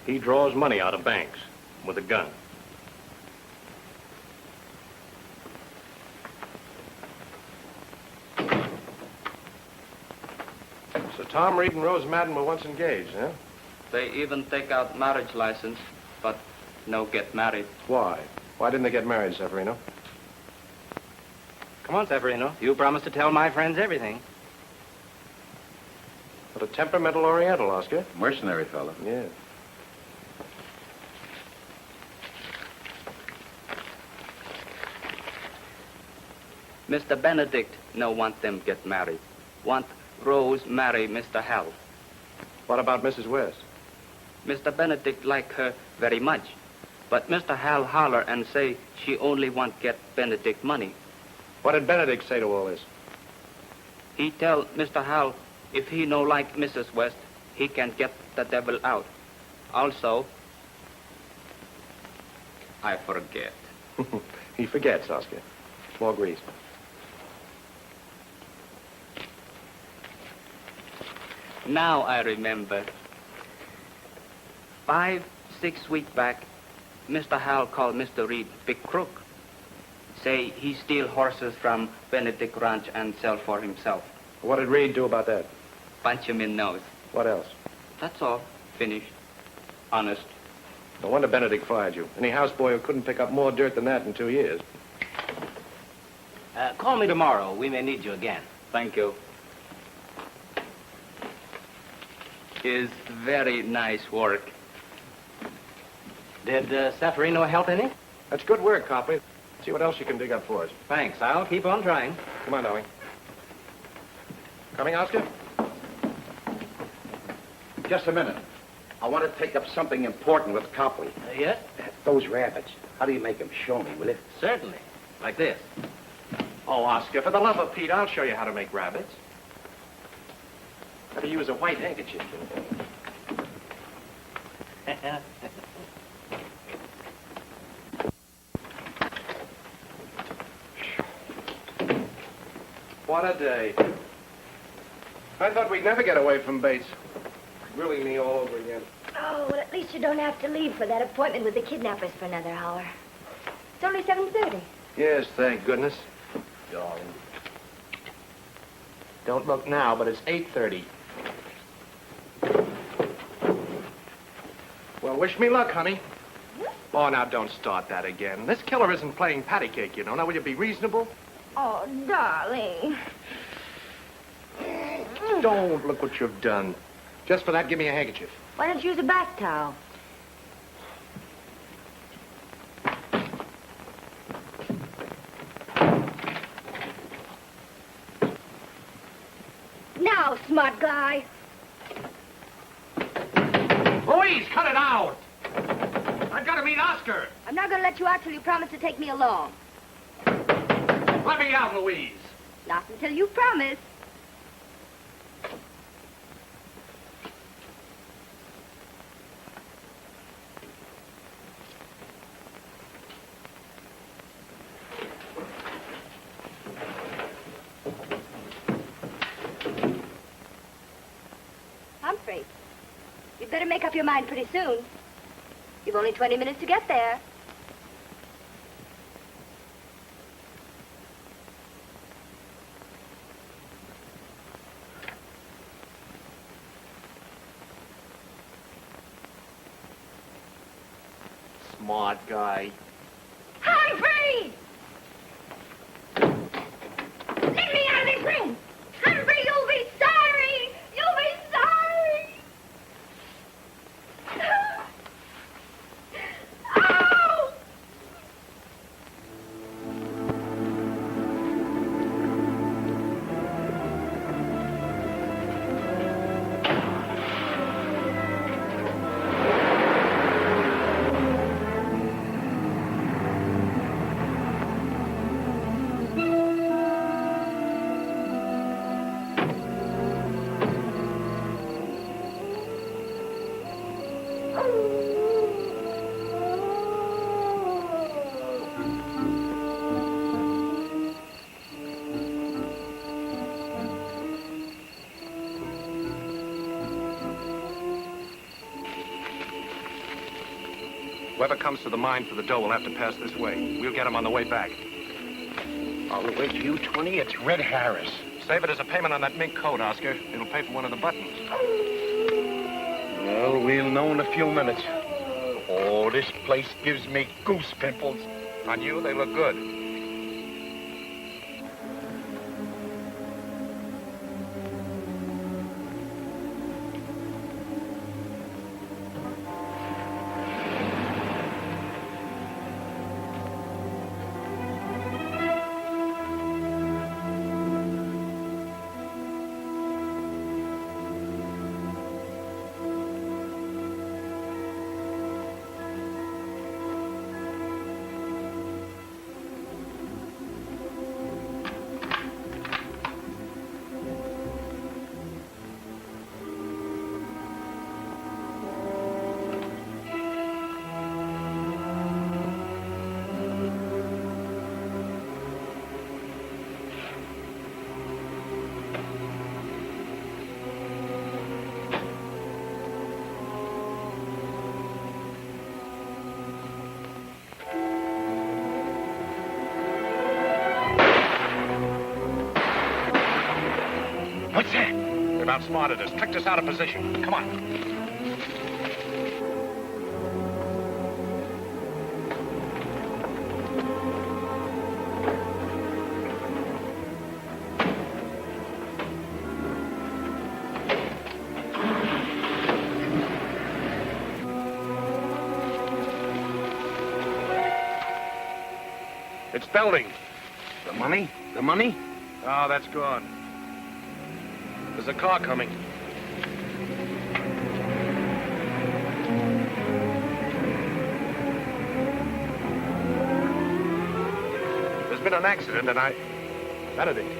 He draws money out of banks with a gun. So Tom Reed and Rose Madden were once engaged, huh? They even take out marriage license, but no get married. Why? Why didn't they get married, Severino? Come on, Severino. You promised to tell my friends everything. What a temperamental Oriental, Oscar. Mercenary fellow. Yeah. Mr. Benedict no want them get married. Want Rose marry Mr. Hal. What about Mrs. West? Mr. Benedict like her very much. But Mr. Hal holler and say she only want get Benedict money. What did Benedict say to all this? He tell Mr. Hal if he no like Mrs. West, he can get the devil out. Also, I forget. He forgets, Oscar. More grease. Now I remember. 5-6 weeks back, Mr. Hal called Mr. Reed big crook. Say he steal horses from Benedict Ranch and sell for himself. What did Reed do about that? Punch him in nose. What else? That's all. Finished. Honest. No wonder Benedict fired you. Any houseboy who couldn't pick up more dirt than that in 2 years. Call me tomorrow. We may need you again. Thank you. Is very nice work. Did Severino help any? That's good work, Copley. See what else you can dig up for us. Thanks. I'll keep on trying. Come on, darling. Coming, Oscar? Just a minute. I want to take up something important with Copley. Yes? Those rabbits. How do you make them? Show me, will you? Certainly. Like this. Oh, Oscar, for the love of Pete, I'll show you how to make rabbits. Better use a white handkerchief. What a day. I thought we'd never get away from Bates. Grilling me all over again. Oh, well, at least you don't have to leave for that appointment with the kidnappers for another hour. It's only 7:30. Yes, thank goodness. Darling. Don't look now, but it's 8:30. Well, wish me luck, honey. Oh, now don't start that again. This killer isn't playing patty cake, you know. Now, will you be reasonable? Oh, darling. Don't look what you've done. Just for that, give me a handkerchief. Why don't you use a bath towel? Now, smart guy. Louise, cut it out! I've got to meet Oscar. I'm not going to let you out till you promise to take me along. Let me out, Louise. Not until you promise. Humphrey, you'd better make up your mind pretty soon. You've only 20 minutes to get there. Smart guy. Humphrey! Let me out of this room! Humphrey, you'll be sorry! You'll be sorry! Oh! Whoever comes to the mine for the dough will have to pass this way. We'll get him on the way back. I'll wait you, 20. It's Red Harris. Save it as a payment on that mink coat, Oscar. It'll pay for one of the buttons. Well, we'll know in a few minutes. Oh, this place gives me goose pimples. On you, they look good. What's that? They've outsmarted us, tricked us out of position. Come on. It's Belding. The money? The money? Oh, that's gone. There's a car coming. There's been an accident, and Benedict.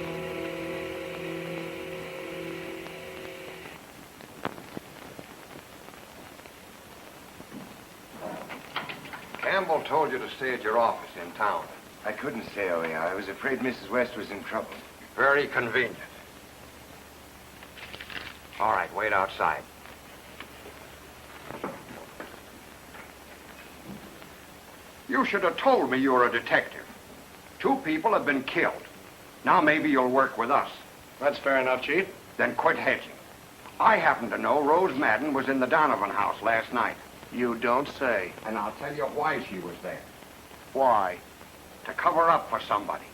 Campbell told you to stay at your office in town. I couldn't stay over here. I was afraid Mrs. West was in trouble. Very convenient. All right, wait outside. You should have told me you were a detective. 2 people have been killed. Now maybe you'll work with us. That's fair enough, Chief. Then quit hedging. I happen to know Rose Madden was in the Donovan house last night. You don't say. And I'll tell you why she was there. Why? To cover up for somebody.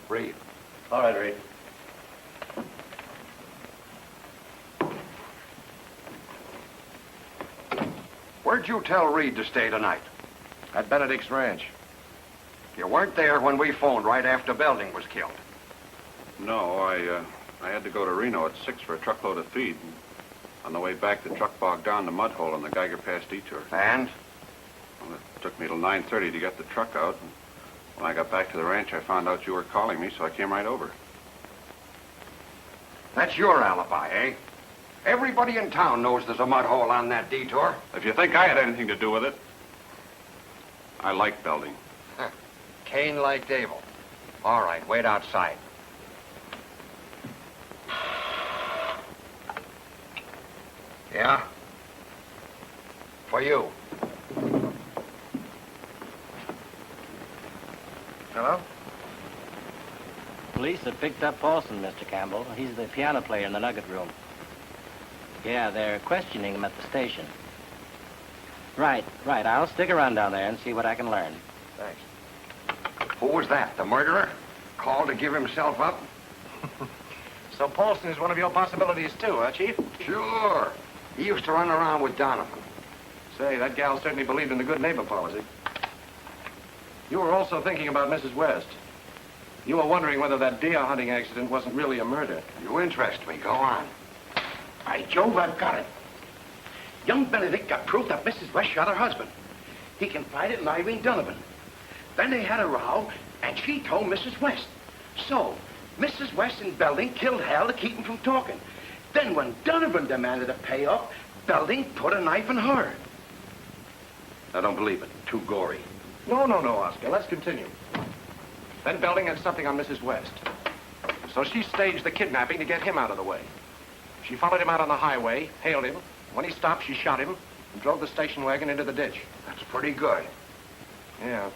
Read. All right, Reed. Where'd you tell Reed to stay tonight? At Benedict's ranch. You weren't there when we phoned right after Belding was killed. No, I had to go to Reno at 6 for a truckload of feed. And on the way back, the truck bogged down the mud hole on the Geiger Pass detour. And? Well, it took me till 9:30 to get the truck out. And when I got back to the ranch, I found out you were calling me, so I came right over. That's your alibi, eh? Everybody in town knows there's a mud hole on that detour. If you think I had anything to do with it, I like Belding. Cain liked Abel. All right, wait outside. Yeah? For you. Hello? Police have picked up Paulson, Mr. Campbell. He's the piano player in the Nugget Room. Yeah, they're questioning him at the station. Right. I'll stick around down there and see what I can learn. Thanks. Who was that, the murderer? Called to give himself up? So Paulson is one of your possibilities, too, huh, Chief? Sure. He used to run around with Donovan. Say, that gal certainly believed in the good neighbor policy. You were also thinking about Mrs. West. You were wondering whether that deer hunting accident wasn't really a murder. You interest me. Go on. By Jove, I've got it. Young Benedict got proof that Mrs. West shot her husband. He confided in Irene Donovan. Then they had a row, and she told Mrs. West. So, Mrs. West and Belding killed Hal to keep him from talking. Then when Donovan demanded a payoff, Belding put a knife in her. I don't believe it. Too gory. No, Oscar. Let's continue. Then Belding had something on Mrs. West. So she staged the kidnapping to get him out of the way. She followed him out on the highway, hailed him. When he stopped, she shot him and drove the station wagon into the ditch. That's pretty good. Yeah.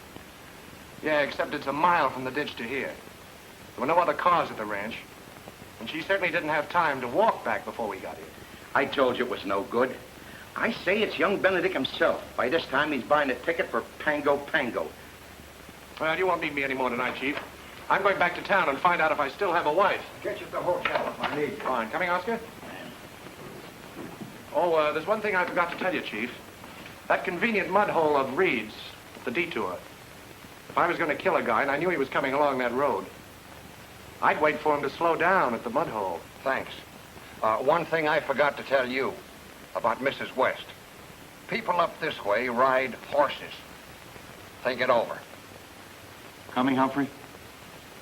Yeah, except it's a mile from the ditch to here. There were no other cars at the ranch, and she certainly didn't have time to walk back before we got here. I told you it was no good. I say it's young Benedict himself. By this time, he's buying a ticket for Pango Pango. Well, you won't need me anymore tonight, Chief. I'm going back to town and find out if I still have a wife. Get you at the hotel if I need you. Fine. Coming, Oscar? Oh, there's one thing I forgot to tell you, Chief. That convenient mud hole of Reed's, the detour. If I was going to kill a guy and I knew he was coming along that road, I'd wait for him to slow down at the mud hole. Thanks. One thing I forgot to tell you about Mrs. West. People up this way ride horses. Think it over. Coming, Humphrey?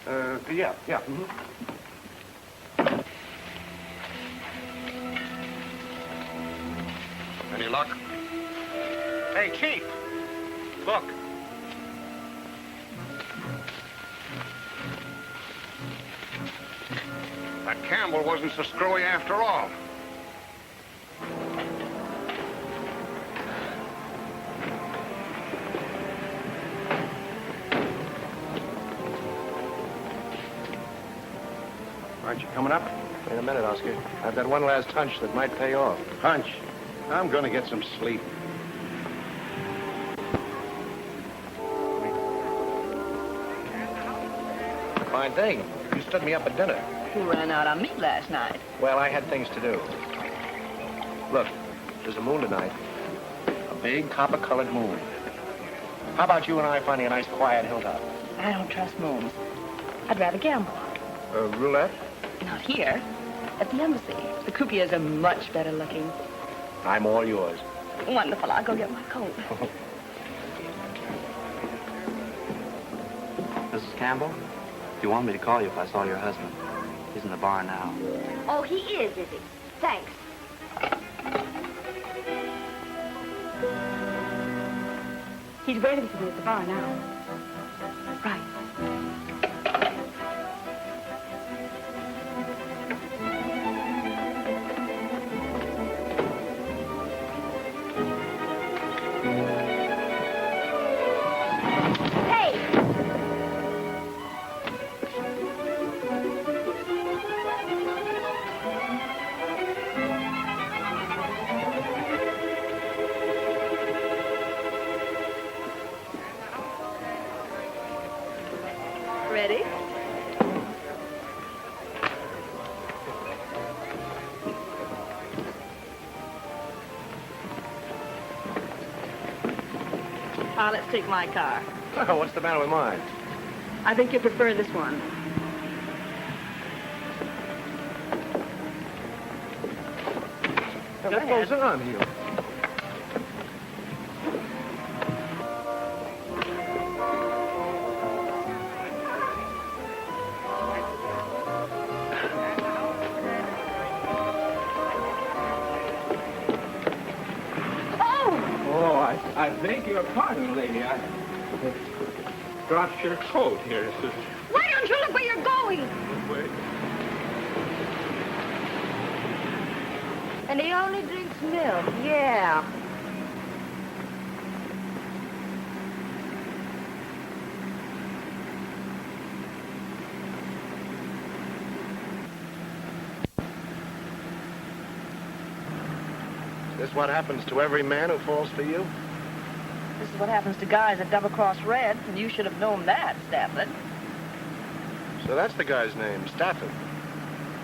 Yeah. Any luck? Hey, Chief. Look. That Campbell wasn't so screwy after all. Aren't you coming up? Wait a minute, Oscar. I've got one last hunch that might pay off. Hunch. I'm going to get some sleep. Fine thing. You stood me up at dinner. You ran out on me last night. Well, I had things to do. Look, there's a moon tonight. A big copper-colored moon. How about you and I finding a nice quiet hilltop? I don't trust moons. I'd rather gamble. Roulette? Not here. At the embassy. The croupiers are much better looking. I'm all yours. Wonderful. I'll go get my coat. Mrs. Campbell, do you want me to call you if I saw your husband? He's in the bar now. Oh, he is he? Thanks. He's waiting for me at the bar now. Right. Ready? Let's take my car. Oh, what's the matter with mine? I think you prefer this one. What goes on here? I beg your pardon, lady. I dropped your coat here. Why don't you look where you're going? Wait. And he only drinks milk. Yeah. Is this what happens to every man who falls for you? This is what happens to guys that double-cross Red, and you should have known that, Stafford. So that's the guy's name, Stafford.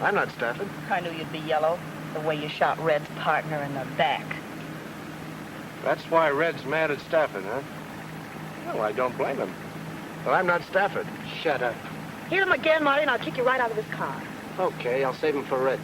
I'm not Stafford. I knew you'd be yellow, the way you shot Red's partner in the back. That's why Red's mad at Stafford, huh? Well, I don't blame him. But I'm not Stafford. Shut up. Hit him again, Marty, and I'll kick you right out of this car. Okay, I'll save him for Red.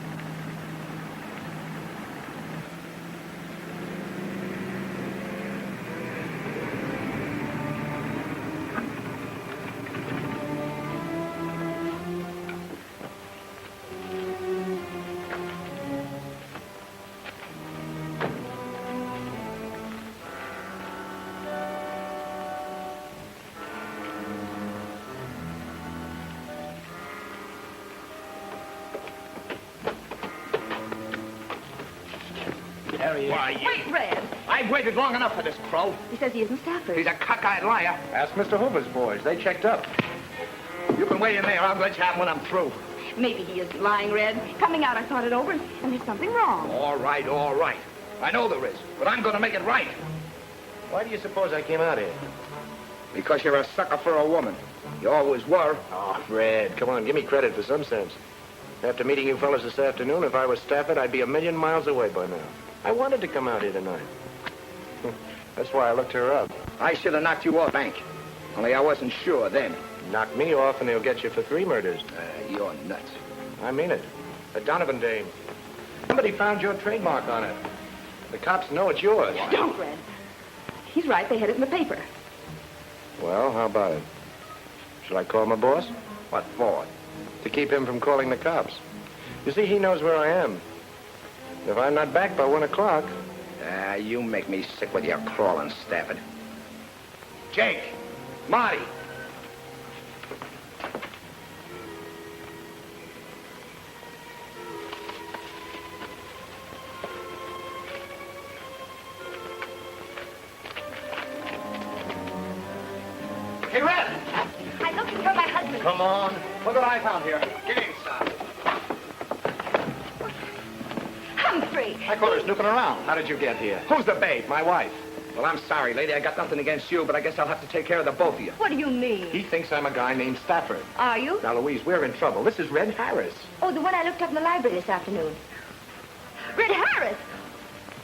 Wait, Red. I've waited long enough for this crow. He says he isn't Stafford. He's a cockeyed liar. Ask Mr. Hoover's boys. They checked up. You can wait in there. I'll let you out when I'm through. Maybe he isn't lying, Red. Coming out, I thought it over, and there's something wrong. All right, all right. I know there is, but I'm going to make it right. Why do you suppose I came out here? Because you're a sucker for a woman. You always were. Oh, Fred, come on, give me credit for some sense. After meeting you fellas this afternoon, if I was Stafford, I'd be a million miles away by now. I wanted to come out here tonight. That's why I looked her up. I should have knocked you off, Bank. Only I wasn't sure then. Knock me off and they'll get you for 3 murders. You're nuts. I mean it. The Donovan dame. Somebody found your trademark on it. The cops know it's yours. Don't, Red. He's right. They had it in the paper. Well, how about it? Shall I call my boss? What for? To keep him from calling the cops. You see, he knows where I am. If I'm not back by 1 o'clock... You make me sick with your crawling, Stafford. Jake! Marty! Hey, Red! I'm looking for my husband. Come on. Look what I found here. Get inside. Humphrey! I caught her snooping around. How did you get here? Who's the babe? My wife. Well, I'm sorry, lady. I got nothing against you, but I guess I'll have to take care of the both of you. What do you mean? He thinks I'm a guy named Stafford. Are you? Now, Louise, we're in trouble. This is Red Harris. Oh, the one I looked up in the library this afternoon. Red Harris!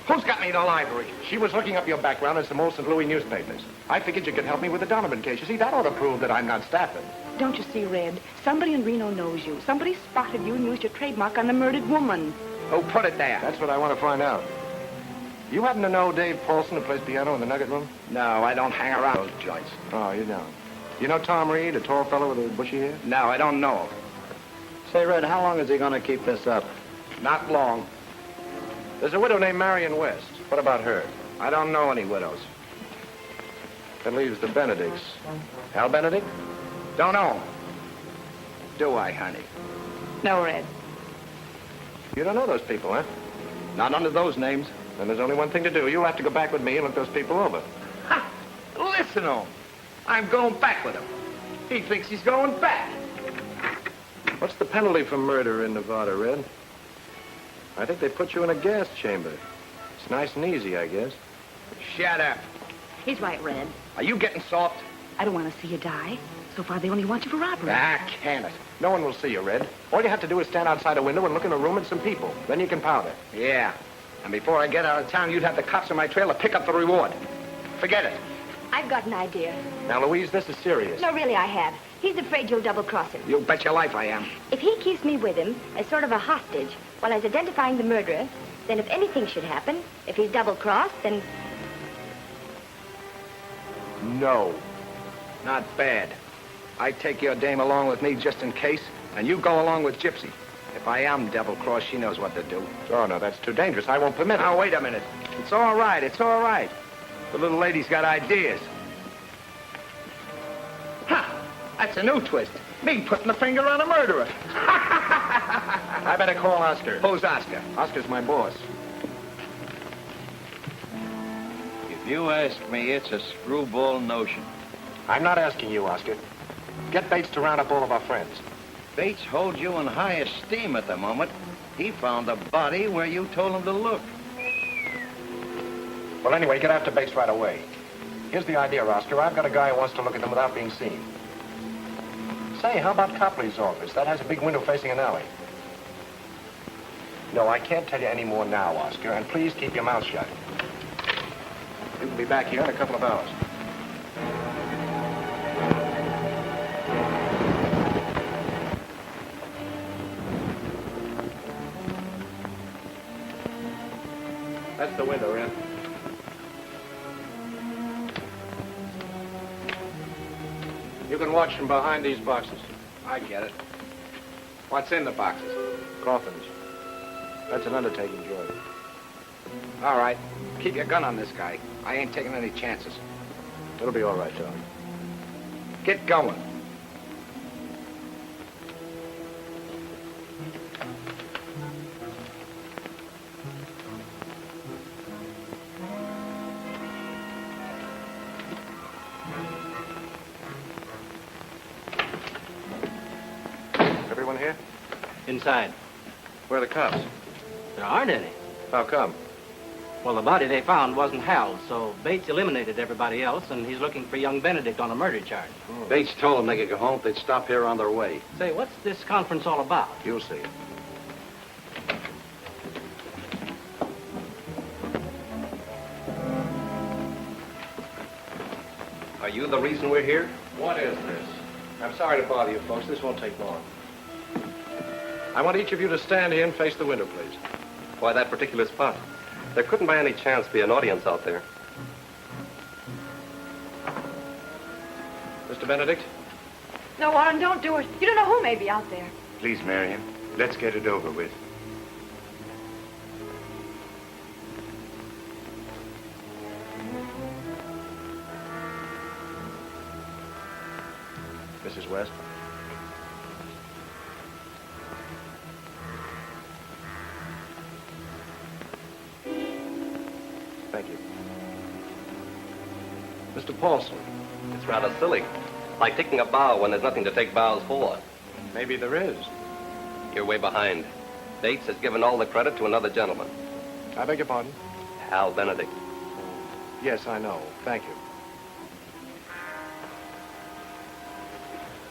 Who's got me in the library? She was looking up your background in some old St. Louis newspapers. I figured you could help me with the Donovan case. You see, that ought to prove that I'm not Stafford. Don't you see, Red? Somebody in Reno knows you. Somebody spotted you and used your trademark on the murdered woman. Who put it there? That's what I want to find out. You happen to know Dave Paulson, who plays piano in the Nugget Room? No, I don't hang around those joints. Oh, you don't. You know Tom Reed, a tall fellow with a bushy hair? No, I don't know him. Say, Red, how long is he going to keep this up? Not long. There's a widow named Marion West. What about her? I don't know any widows. That leaves the Benedicts. Al Benedict? Don't know. Do I, honey? No, Red. You don't know those people, huh? Not under those names. Then there's only one thing to do. You'll have to go back with me and look those people over. Ha! Listen to him. I'm going back with him. He thinks he's going back. What's the penalty for murder in Nevada, Red? I think they put you in a gas chamber. It's nice and easy, I guess. Shut up. He's right, Red. Are you getting soft? I don't want to see you die. So far, they only want you for robbery. Ah, can it? No one will see you, Red. All you have to do is stand outside a window and look in a room at some people. Then you can powder. Yeah. And before I get out of town, you'd have the cops on my trail to pick up the reward. Forget it. I've got an idea. Now, Louise, this is serious. No, really, I have. He's afraid you'll double-cross him. You bet your life I am. If he keeps me with him as sort of a hostage while he's identifying the murderer, then if anything should happen, if he's double-crossed, then... No. Not bad. I take your dame along with me just in case, and you go along with Gypsy. If I am double-crossed, she knows what to do. Oh, no, that's too dangerous. I won't permit it. Now, wait a minute. It's all right. It's all right. The little lady's got ideas. Ha! That's a new twist. Me putting the finger on a murderer. I better call Oscar. Who's Oscar? Oscar's my boss. If you ask me, it's a screwball notion. I'm not asking you, Oscar. Get Bates to round up all of our friends. Bates holds you in high esteem at the moment. He found the body where you told him to look. Well, anyway, get after Bates right away. Here's the idea, Oscar. I've got a guy who wants to look at them without being seen. Say, how about Copley's office? That has a big window facing an alley. No, I can't tell you any more now, Oscar, and please keep your mouth shut. You can be back here in a couple of hours. That's the window, Red. You can watch from behind these boxes. I get it. What's in the boxes? Coffins. That's an undertaking job. All right. Keep your gun on this guy. I ain't taking any chances. It'll be all right, John. Get going. Everyone here? Inside. Where are the cops? There aren't any. How come? Well, the body they found wasn't Hal's, so Bates eliminated everybody else, and he's looking for young Benedict on a murder charge. Bates told them they could go home if they'd stop here on their way. Say, what's this conference all about? You'll see. Are you the reason we're here? What is this? I'm sorry to bother you folks. This won't take long. I want each of you to stand here and face the window, please. Why that particular spot? There couldn't by any chance be an audience out there. Mr. Benedict? No, Warren, don't do it. You don't know who may be out there. Please, Marion, let's get it over with. Mrs. West? Thank you. Mr. Paulson? It's rather silly. Like taking a bow when there's nothing to take bows for. Maybe there is. You're way behind. Bates has given all the credit to another gentleman. I beg your pardon? Hal Benedict. Yes, I know. Thank you.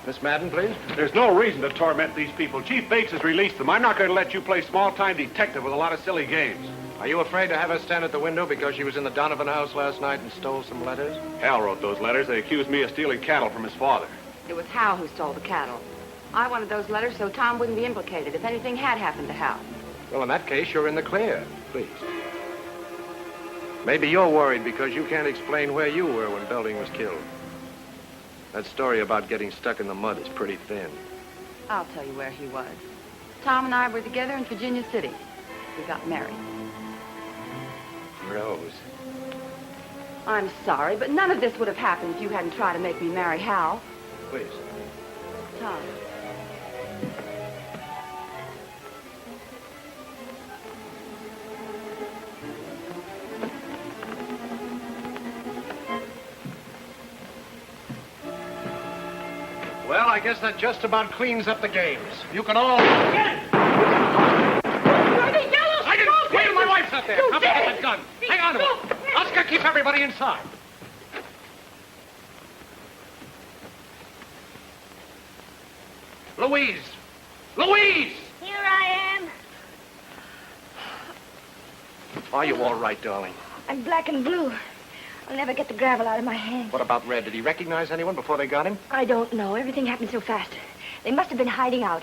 Miss Madden, please. There's no reason to torment these people. Chief Bates has released them. I'm not going to let you play small-time detective with a lot of silly games. Are you afraid to have her stand at the window because she was in the Donovan house last night and stole some letters? Hal wrote those letters. They accused me of stealing cattle from his father. It was Hal who stole the cattle. I wanted those letters so Tom wouldn't be implicated if anything had happened to Hal. Well, in that case, you're in the clear. Please. Maybe you're worried because you can't explain where you were when Belding was killed. That story about getting stuck in the mud is pretty thin. I'll tell you where he was. Tom and I were together in Virginia City. We got married. Rose. I'm sorry, but none of this would have happened if you hadn't tried to make me marry Hal. Please. Tom. Well, I guess that just about cleans up the games. You can all... I didn't... Wait, my wife's up there. Come get that gun. Hang on to it. Oscar, keep everybody inside. Louise! Louise! Here I am. Are you all right, darling? I'm black and blue. I'll never get the gravel out of my hands. What about Red? Did he recognize anyone before they got him? I don't know. Everything happened so fast. They must have been hiding out.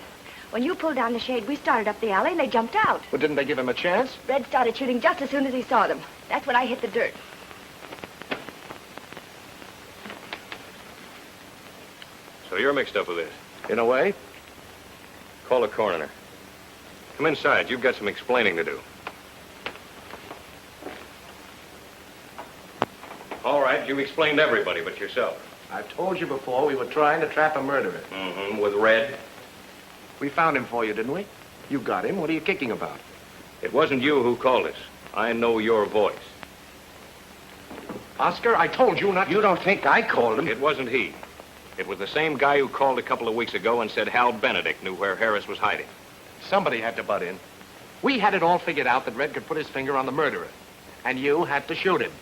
When you pulled down the shade, we started up the alley and they jumped out. Well, didn't they give him a chance? Red started shooting just as soon as he saw them. That's when I hit the dirt. So you're mixed up with this? In a way. Call the coroner. Come inside. You've got some explaining to do. All right, you explained to everybody but yourself. I've told you before we were trying to trap a murderer. Mm-hmm, with Red. We found him for you, didn't we? You got him. What are you kicking about? It wasn't you who called us. I know your voice. Oscar, I told you not to... You don't think I called him? It wasn't he. It was the same guy who called a couple of weeks ago and said Hal Benedict knew where Harris was hiding. Somebody had to butt in. We had it all figured out that Red could put his finger on the murderer. And you had to shoot him.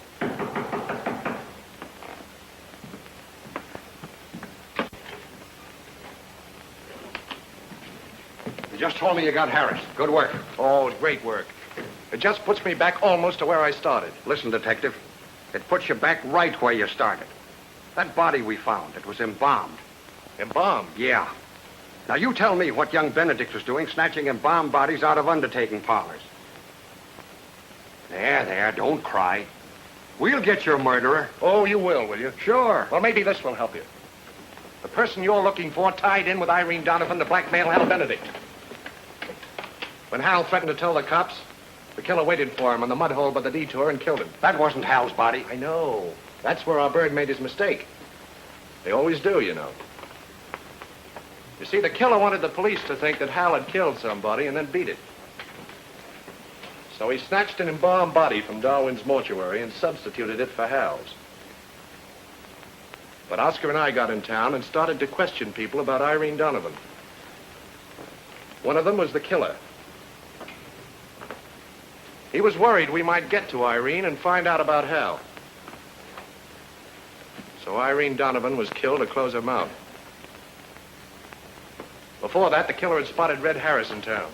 You just told me you got Harris. Good work. Oh, great work. It just puts me back almost to where I started. Listen, Detective. It puts you back right where you started. That body we found, it was embalmed. Embalmed? Yeah. Now, you tell me what young Benedict was doing, snatching embalmed bodies out of undertaking parlors. There, don't cry. We'll get your murderer. Oh, you will you? Sure. Well, maybe this will help you. The person you're looking for tied in with Irene Donovan to blackmail Hal Benedict. When Hal threatened to tell the cops, the killer waited for him on the mud hole by the detour and killed him. That wasn't Hal's body. I know. That's where our bird made his mistake. They always do, you know. You see, the killer wanted the police to think that Hal had killed somebody and then beat it. So he snatched an embalmed body from Darwin's mortuary and substituted it for Hal's. But Oscar and I got in town and started to question people about Irene Donovan. One of them was the killer. He was worried we might get to Irene and find out about Hal. So Irene Donovan was killed to close her mouth. Before that, the killer had spotted Red Harris in town.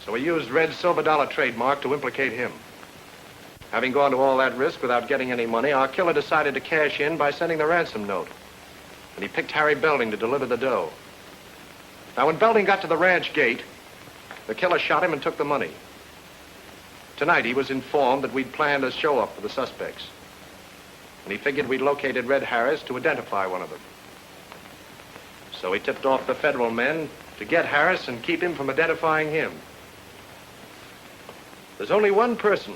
So he used Red's silver dollar trademark to implicate him. Having gone to all that risk without getting any money, our killer decided to cash in by sending the ransom note. And he picked Harry Belding to deliver the dough. Now, when Belding got to the ranch gate, the killer shot him and took the money. Tonight, he was informed that we'd planned a show-up for the suspects. And he figured we'd located Red Harris to identify one of them. So he tipped off the federal men to get Harris and keep him from identifying him. There's only one person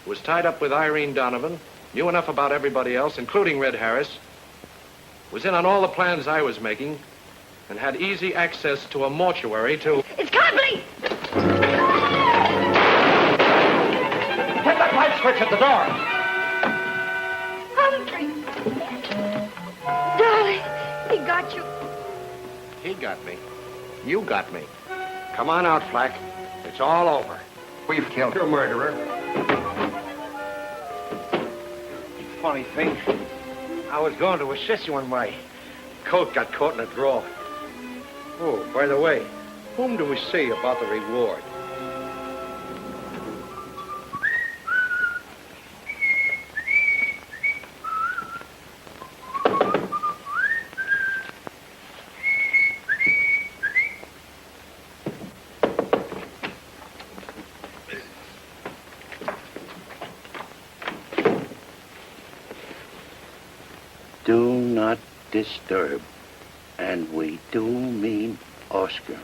who was tied up with Irene Donovan, knew enough about everybody else, including Red Harris, was in on all the plans I was making, and had easy access to a mortuary to... It's Cobley! Hit that light switch at the door. Humphrey! Darling, he got you. He got me. You got me. Come on out, Flack. It's all over. We've killed your murderer. Funny thing, I was going to assist you when my coat got caught in a drawer. Oh, by the way, whom do we see about the reward? Do not disturb, and we do mean Oscar.